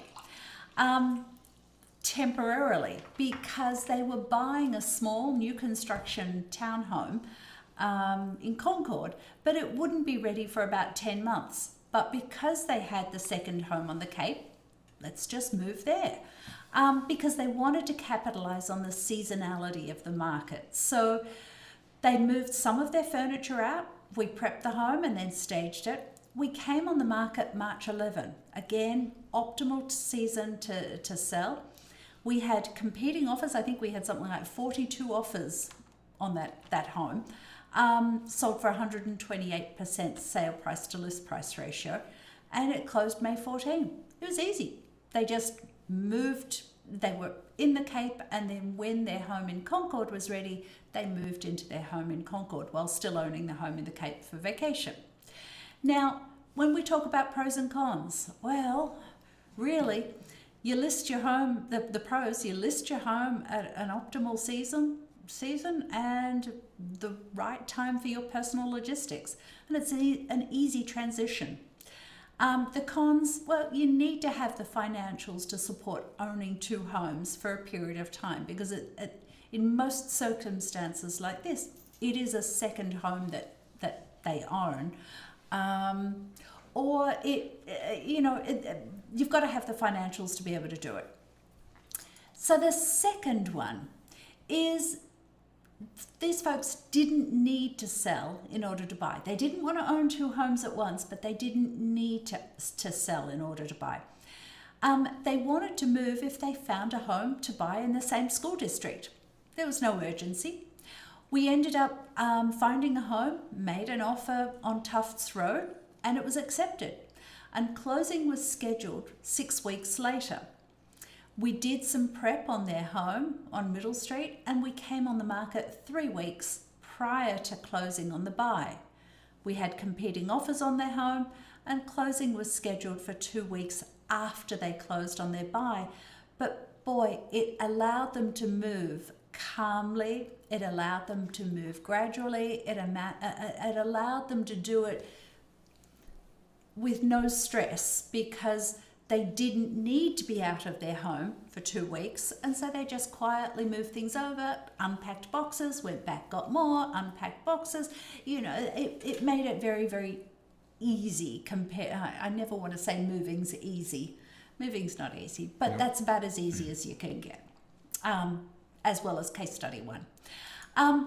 Temporarily, because they were buying a small new construction townhome in Concord, but it wouldn't be ready for about 10 months. But because they had the second home on the Cape, let's just move there, because they wanted to capitalize on the seasonality of the market. So they moved some of their furniture out. We prepped the home and then staged it. We came on the market March 11. Again, optimal season to sell. We had competing offers. I think we had something like 42 offers on that home. Sold for 128% sale price to list price ratio. And it closed May 14. It was easy. They just moved. They were in the Cape, and then when their home in Concord was ready, they moved into their home in Concord while still owning the home in the Cape for vacation. Now, when we talk about pros and cons, well, really, you list your home, the pros, you list your home at an optimal season and the right time for your personal logistics. And it's an easy transition. The cons, well, you need to have the financials to support owning 2 homes for a period of time, because in most circumstances like this, it is a second home that they own. Or you've got to have the financials to be able to do it. So the second one is these folks didn't need to sell in order to buy. They didn't want to own two homes at once, but they didn't need to sell in order to buy. They wanted to move if they found a home to buy in the same school district. There was no urgency. We ended up finding a home, made an offer on Tufts Road, and it was accepted. And closing was scheduled 6 weeks later. We did some prep on their home on Middle Street, and we came on the market 3 weeks prior to closing on the buy. We had competing offers on their home, and closing was scheduled for 2 weeks after they closed on their buy. But boy, it allowed them to move calmly. It allowed them to move gradually. It allowed them to do it with no stress, because they didn't need to be out of their home for 2 weeks, and so they just quietly moved things over, unpacked boxes, went back, got more, unpacked boxes. You know, it made it very, very easy. I never want to say moving's easy. Moving's not easy, but Yep. that's about as easy as you can get, as well as case study 1.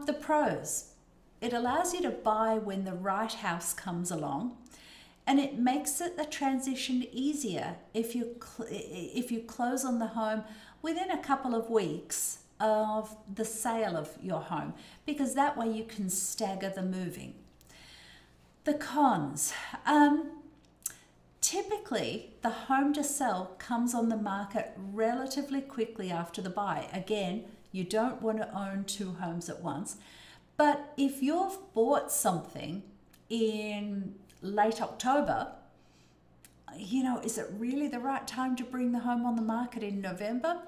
The pros: it allows you to buy when the right house comes along, and it makes it the transition easier if you close on the home within a couple of weeks of the sale of your home, because that way you can stagger the moving. The cons: typically the home to sell comes on the market relatively quickly after the buy. Again, you don't want to own two homes at once, but if you've bought something in late October, you know, is it really the right time to bring the home on the market in November?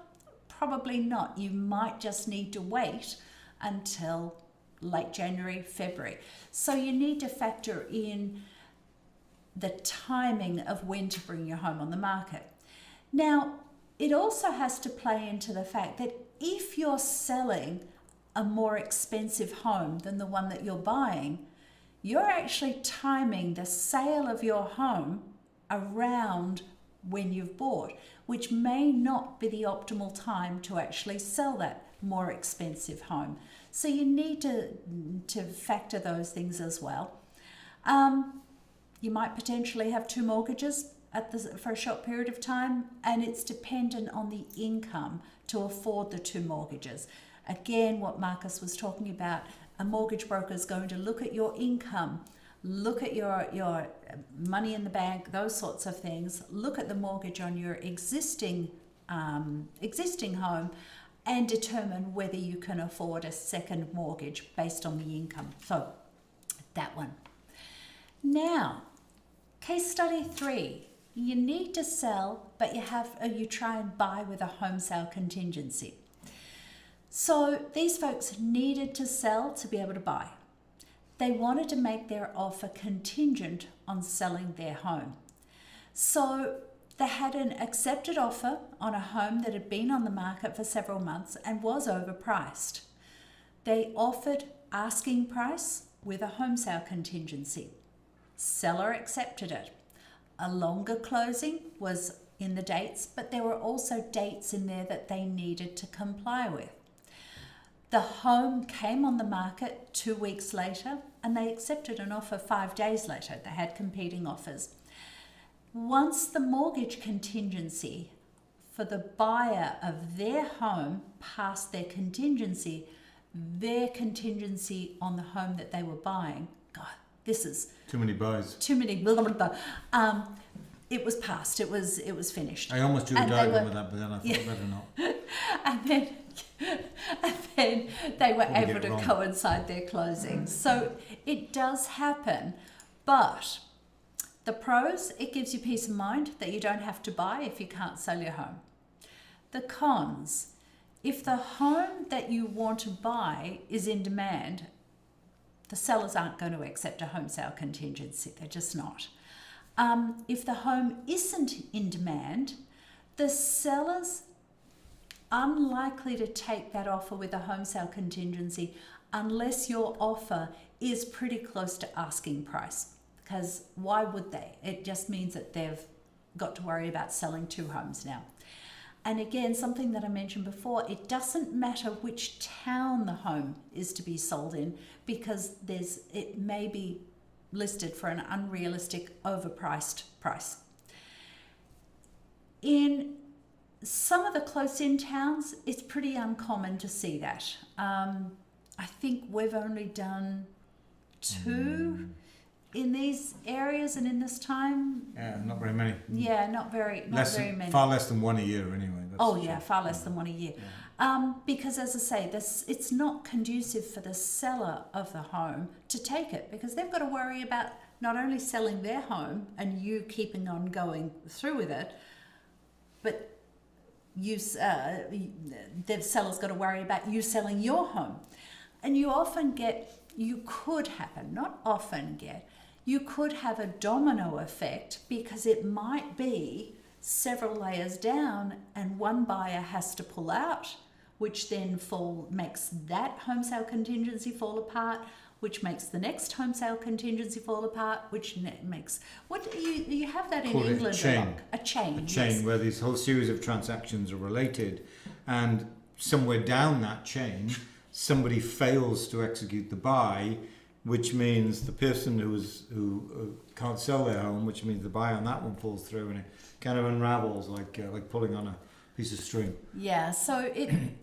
Probably not. You might just need to wait until late January, February. So you need to factor in the timing of when to bring your home on the market. Now, it also has to play into the fact that if you're selling a more expensive home than the one that you're buying, you're actually timing the sale of your home around when you've bought, which may not be the optimal time to actually sell that more expensive home. So you need to factor those things as well. You might potentially have two mortgages for a short period of time, and it's dependent on the income to afford the two mortgages. Again, what Marcus was talking about, a mortgage broker is going to look at your income, look at your money in the bank, those sorts of things, look at the mortgage on your existing home, and determine whether you can afford a second mortgage based on the income. So that one. Now, case study 3. You need to sell, but you try and buy with a home sale contingency. So these folks needed to sell to be able to buy. They wanted to make their offer contingent on selling their home. So they had an accepted offer on a home that had been on the market for several months and was overpriced. They offered asking price with a home sale contingency. Seller accepted it. A longer closing was in the dates, but there were also dates in there that they needed to comply with. The home came on the market 2 weeks later, and they accepted an offer 5 days later. They had competing offers. Once the mortgage contingency for the buyer of their home passed their contingency on the home that they were buying, God, this is Too many buys. too many. Blah, blah, blah. It was passed. It was finished. I almost drew a And they diagram were- with that, but then I thought better not. and then they were Probably get able it to wrong. coincide their closings. So it does happen, but the pros, it gives you peace of mind that you don't have to buy if you can't sell your home. The cons, if the home that you want to buy is in demand, the sellers aren't going to accept a home sale contingency. They're just not. If the home isn't in demand, the seller's unlikely to take that offer with a home sale contingency unless your offer is pretty close to asking price. Because why would they? It just means that they've got to worry about selling two homes now. And again, something that I mentioned before, it doesn't matter which town the home is to be sold in, because it may be listed for an unrealistic, overpriced price. In some of the close-in towns, it's pretty uncommon to see that. I think we've only done 2 in these areas and in this time. Yeah, not very many. Yeah, not very many. Far less than 1 a year anyway. Far less than 1 a year. Yeah. Because as I say, it's not conducive for the seller of the home to take it, because they've got to worry about not only selling their home and you keeping on going through with it, but the seller's got to worry about you selling your home. And you could have a domino effect, because it might be several layers down and one buyer has to pull out, which then makes that home sale contingency fall apart, which makes the next home sale contingency fall apart, which makes you have that in England a chain yes. Where this whole series of transactions are related, and somewhere down that chain somebody fails to execute the buy, which means the person who can't sell their home, which means the buy on that one falls through, and it kind of unravels like pulling on a piece of string. Yeah, so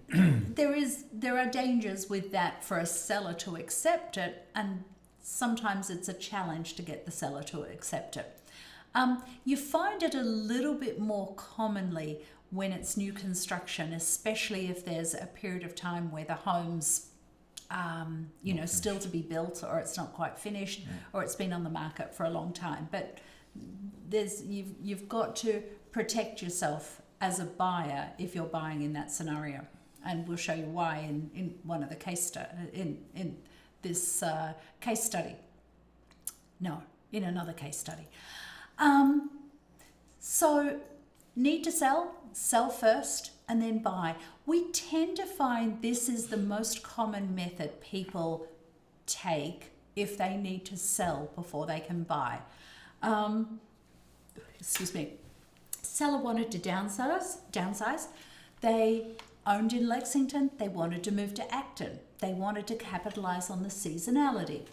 there are dangers with that for a seller to accept it, and sometimes it's a challenge to get the seller to accept it. You find it a little bit more commonly when it's new construction, especially if there's a period of time where the home's still to be built, or it's not quite finished, or it's been on the market for a long time. But you've got to protect yourself as a buyer if you're buying in that scenario, and we'll show you why in one of the in this case study. No, in another case study. So need to sell first, and then buy. We tend to find this is the most common method people take if they need to sell before they can buy. Excuse me. Seller wanted to downsize. They owned in Lexington. They wanted to move to Acton. They wanted to capitalize on the seasonality.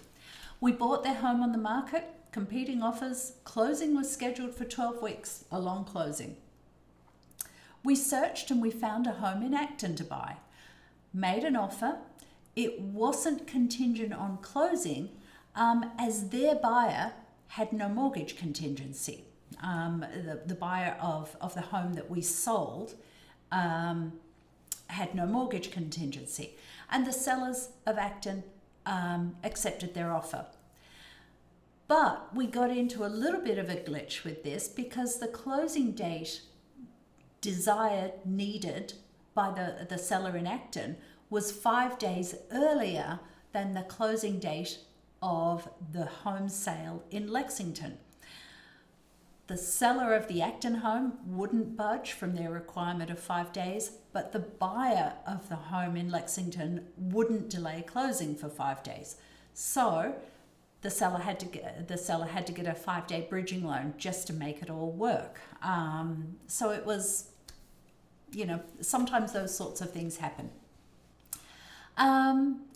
We bought their home on the market, competing offers. Closing was scheduled for 12 weeks, a long closing. We searched and we found a home in Acton to buy. Made an offer. It wasn't contingent on closing, as their buyer had no mortgage contingency. The buyer of the home that we sold had no mortgage contingency, and the sellers of Acton accepted their offer. But we got into a little bit of a glitch with this, because the closing date needed by the seller in Acton was 5 days earlier than the closing date of the home sale in Lexington. The seller of the Acton home wouldn't budge from their requirement of 5 days, but the buyer of the home in Lexington wouldn't delay closing for 5 days. So the seller had to get a 5-day bridging loan just to make it all work. So it was, sometimes those sorts of things happen.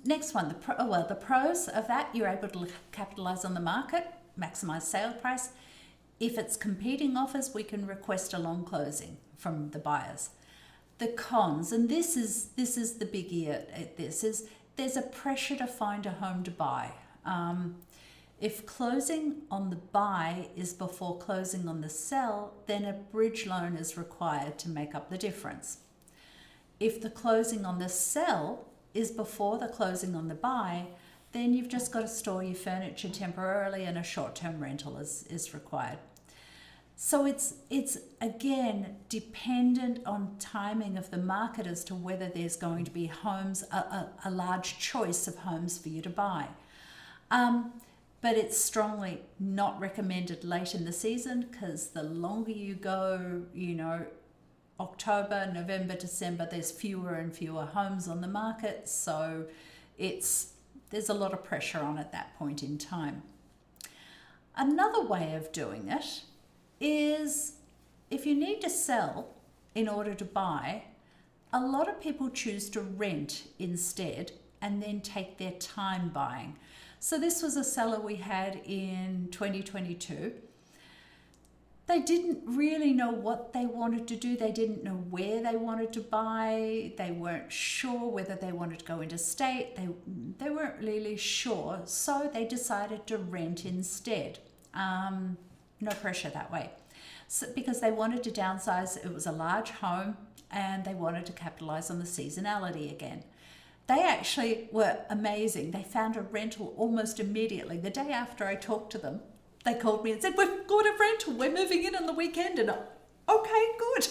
Next one, the pros of that: you're able to capitalize on the market, maximize sale price. If it's competing offers, we can request a long closing from the buyers. The cons, and this is the biggie at this, is there's a pressure to find a home to buy. If closing on the buy is before closing on the sell, then a bridge loan is required to make up the difference. If the closing on the sell is before the closing on the buy, then you've just got to store your furniture temporarily, and a short-term rental is required. So it's again dependent on timing of the market as to whether there's going to be homes, a large choice of homes for you to buy. But it's strongly not recommended late in the season, because the longer you go, October, November, December, there's fewer and fewer homes on the market. So there's a lot of pressure on at that point in time. Another way of doing it is, if you need to sell, in order to buy, a lot of people choose to rent instead and then take their time buying. So this was a seller we had in 2022. They didn't really know what they wanted to do. They didn't know where they wanted to buy. They weren't sure whether they wanted to go interstate. They weren't really sure. So they decided to rent instead. No pressure that way. So, because they wanted to downsize, it was a large home and they wanted to capitalize on the seasonality again. They actually were amazing. They found a rental almost immediately. The day after I talked to them, they called me and said, we've got a rental, we're moving in on the weekend. And okay, good.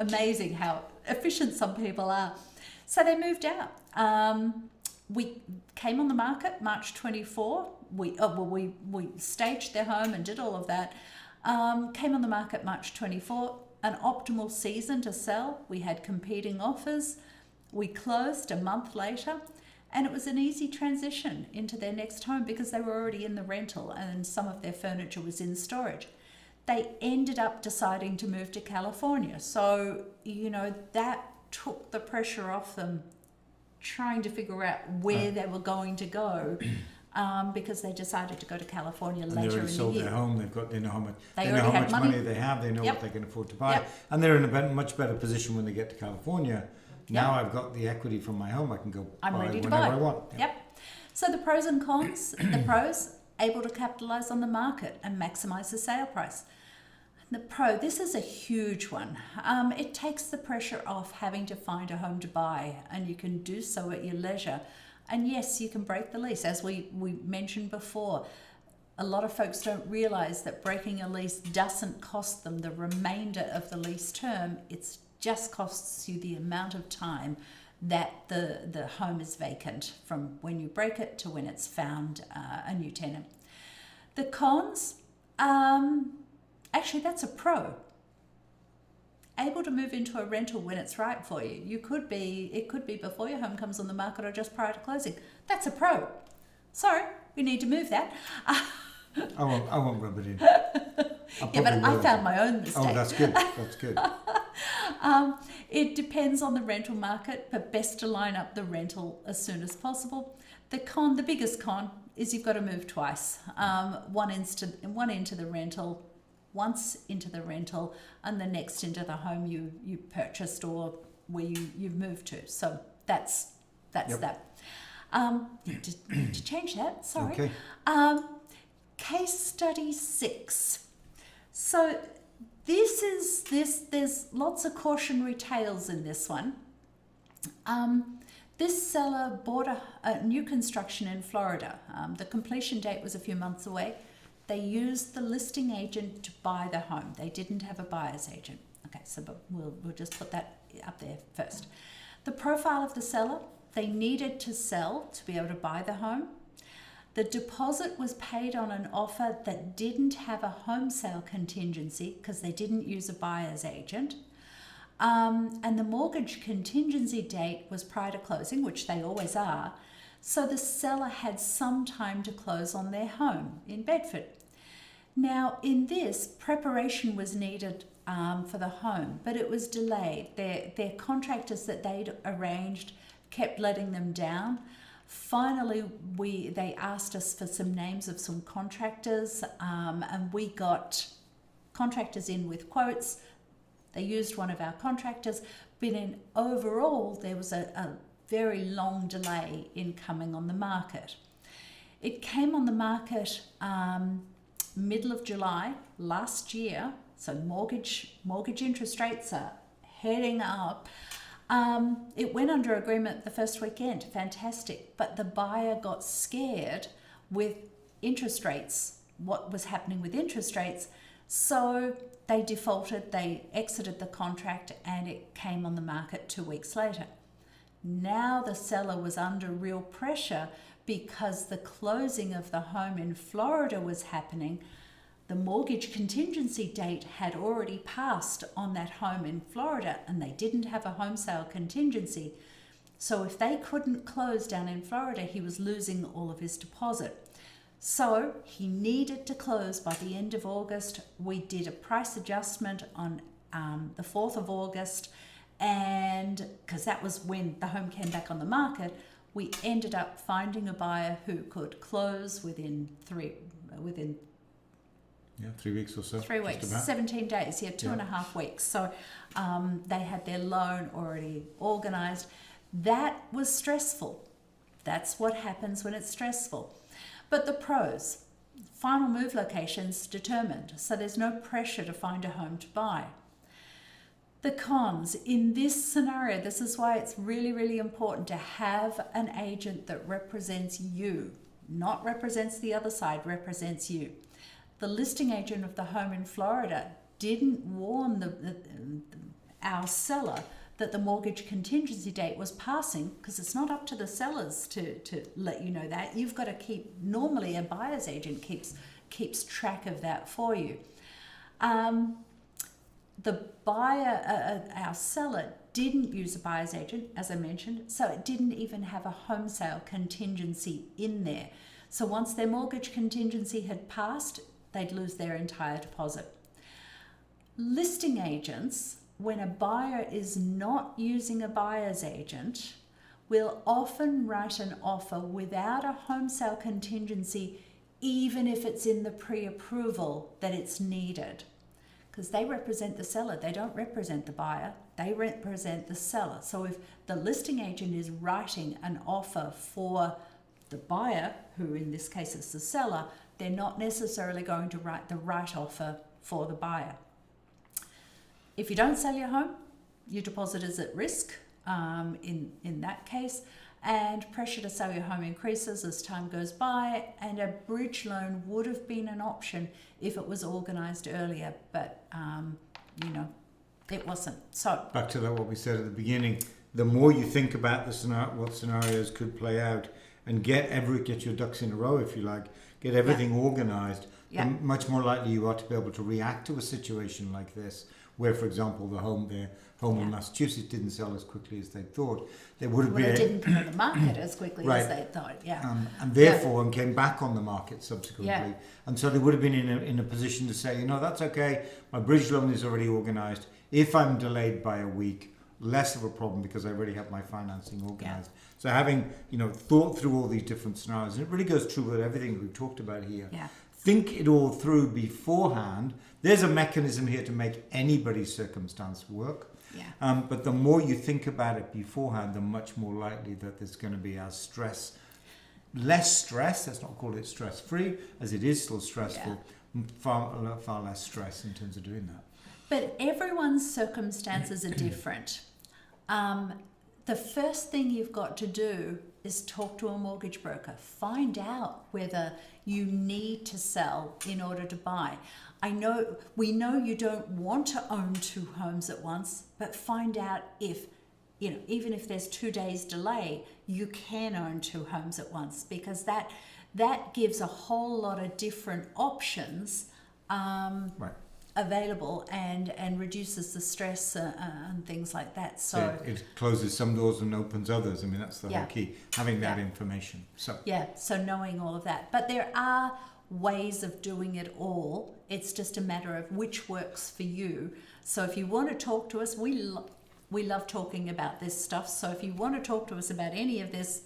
Amazing how efficient some people are. So they moved out. We came on the market March 24. We staged their home and did all of that. Came on the market March 24, an optimal season to sell. We had competing offers. We closed a month later. And it was an easy transition into their next home because they were already in the rental and some of their furniture was in storage. They ended up deciding to move to California. So, that took the pressure off them trying to figure out where they were going to go because they decided to go to California later in the year. They already sold their home. They know how much, they know how had much money they have. They know what they can afford to buy. Yep. And they're in a much better position when they get to California. Now I've got the equity from my home. I can go I'm buy ready to whenever buy. I want. Yep. So the pros and cons. The pros, able to capitalize on the market and maximize the sale price. The pro, this is a huge one. It takes the pressure off having to find a home to buy, and you can do so at your leisure. And yes, you can break the lease. As we mentioned before, a lot of folks don't realize that breaking a lease doesn't cost them the remainder of the lease term. It's just costs you the amount of time that the home is vacant from when you break it to when it's found a new tenant. The cons, actually that's a pro. Able to move into a rental when it's right for you. It could be before your home comes on the market or just prior to closing. That's a pro. Sorry, we need to move that. I won't rub it in. Yeah, but I found my own mistake. Oh, that's good. That's good. It depends on the rental market, but best to line up the rental as soon as possible. The biggest con is you've got to move twice. Once into the rental, and the next into the home you purchased or where you've moved to. So that's that. To change that, sorry. Okay. Case study 6. So there's lots of cautionary tales in this one. This seller bought a new construction in Florida. The completion date was a few months away. They used the listing agent to buy the home. They didn't have a buyer's agent. Okay, but we'll just put that up there first. The profile of the seller, they needed to sell to be able to buy the home. The deposit was paid on an offer that didn't have a home sale contingency because they didn't use a buyer's agent. And the mortgage contingency date was prior to closing, which they always are. So the seller had some time to close on their home in Bedford. Now, in this, preparation was needed for the home, but it was delayed. Their contractors that they'd arranged kept letting them down. Finally, they asked us for some names of some contractors, and we got contractors in with quotes. They used one of our contractors, but in overall, there was a very long delay in coming on the market. It came on the market middle of July last year, so mortgage interest rates are heading up. It went under agreement the first weekend, fantastic, but the buyer got scared with interest rates, what was happening with interest rates, so they defaulted, they exited the contract, and it came on the market 2 weeks later. Now the seller was under real pressure because the closing of the home in Florida was happening. The mortgage contingency date had already passed on that home in Florida, and they didn't have a home sale contingency. So if they couldn't close down in Florida, he was losing all of his deposit. So he needed to close by the end of August. We did a price adjustment on the 4th of August, and because that was when the home came back on the market, we ended up finding a buyer who could close within 3 weeks or so. 3 weeks, 17 days, 2.5 weeks. So they had their loan already organised. That was stressful. That's what happens when it's stressful. But the pros, final move locations determined, so there's no pressure to find a home to buy. The cons, in this scenario, this is why it's really, really important to have an agent that represents you, not represents the other side, represents you. The listing agent of the home in Florida didn't warn our seller that the mortgage contingency date was passing, because it's not up to the sellers to let you know that. You've got to keep, normally a buyer's agent keeps track of that for you. The buyer, our seller, didn't use a buyer's agent, as I mentioned, so it didn't even have a home sale contingency in there. So once their mortgage contingency had passed, they'd lose their entire deposit. Listing agents, when a buyer is not using a buyer's agent, will often write an offer without a home sale contingency, even if it's in the pre-approval that it's needed. Because they represent the seller, they don't represent the buyer, they represent the seller. So if the listing agent is writing an offer for the buyer, who in this case is the seller, they're not necessarily going to write the right offer for the buyer. If you don't sell your home, your deposit is at risk in that case, and pressure to sell your home increases as time goes by, and a bridge loan would have been an option if it was organised earlier, but it wasn't. So back to what we said at the beginning, the more you think about what scenarios could play out, and get your ducks in a row, if you like, get everything organised, the much more likely you are to be able to react to a situation like this, where, for example, the home in Massachusetts didn't sell as quickly as they thought. There would have been. It didn't come on the market as quickly as they thought. And therefore, and came back on the market subsequently. And so they would have been in a position to say, that's okay. My bridge loan is already organised. If I'm delayed by a week, less of a problem because I already have my financing organised. So having thought through all these different scenarios, and it really goes true with everything we've talked about here. Think it all through beforehand. There's a mechanism here to make anybody's circumstance work. But the more you think about it beforehand, the much more likely that there's going to be less stress, let's not call it stress-free, as it is still stressful, far less stress in terms of doing that. But everyone's circumstances are different. The first thing you've got to do is talk to a mortgage broker. Find out whether you need to sell in order to buy. We know you don't want to own 2 homes at once, but find out if, even if there's 2 days delay, you can own 2 homes at once, because that gives a whole lot of different options available and reduces the stress and things like that. So it closes some doors and opens others. I mean, that's the whole key, having that information. So knowing all of that. But there are ways of doing it all. It's just a matter of which works for you. So if you want to talk to us, we love talking about this stuff. So if you want to talk to us about any of this,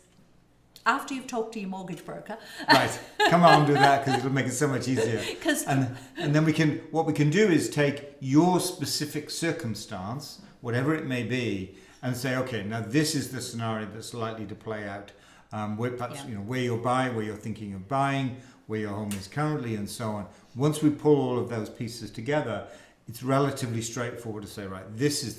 after you've talked to your mortgage broker. Right, come on, do that, because it'll make it so much easier. And then what we can do is take your specific circumstance, whatever it may be, and say, okay, now this is the scenario that's likely to play out. Where you're buying, where you're thinking of buying, where your home is currently, and so on. Once we pull all of those pieces together, it's relatively straightforward to say, right, this is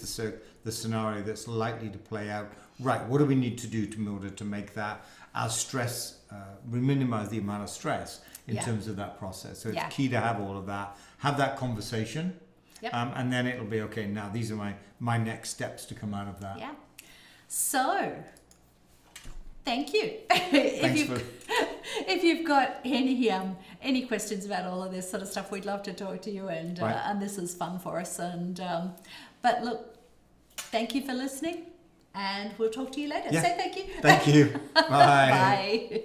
the scenario that's likely to play out. Right, what do we need to do in order to make that as stress, minimize the amount of stress in terms of that process? So it's key to have all of that, have that conversation, and then it'll be, okay, now these are my next steps to come out of that. Yeah. So, thank you. If you've got any questions about all of this sort of stuff, we'd love to talk to you, and this is fun for us. But look, thank you for listening, and we'll talk to you later. Say thank you. Thank you. Bye. Bye.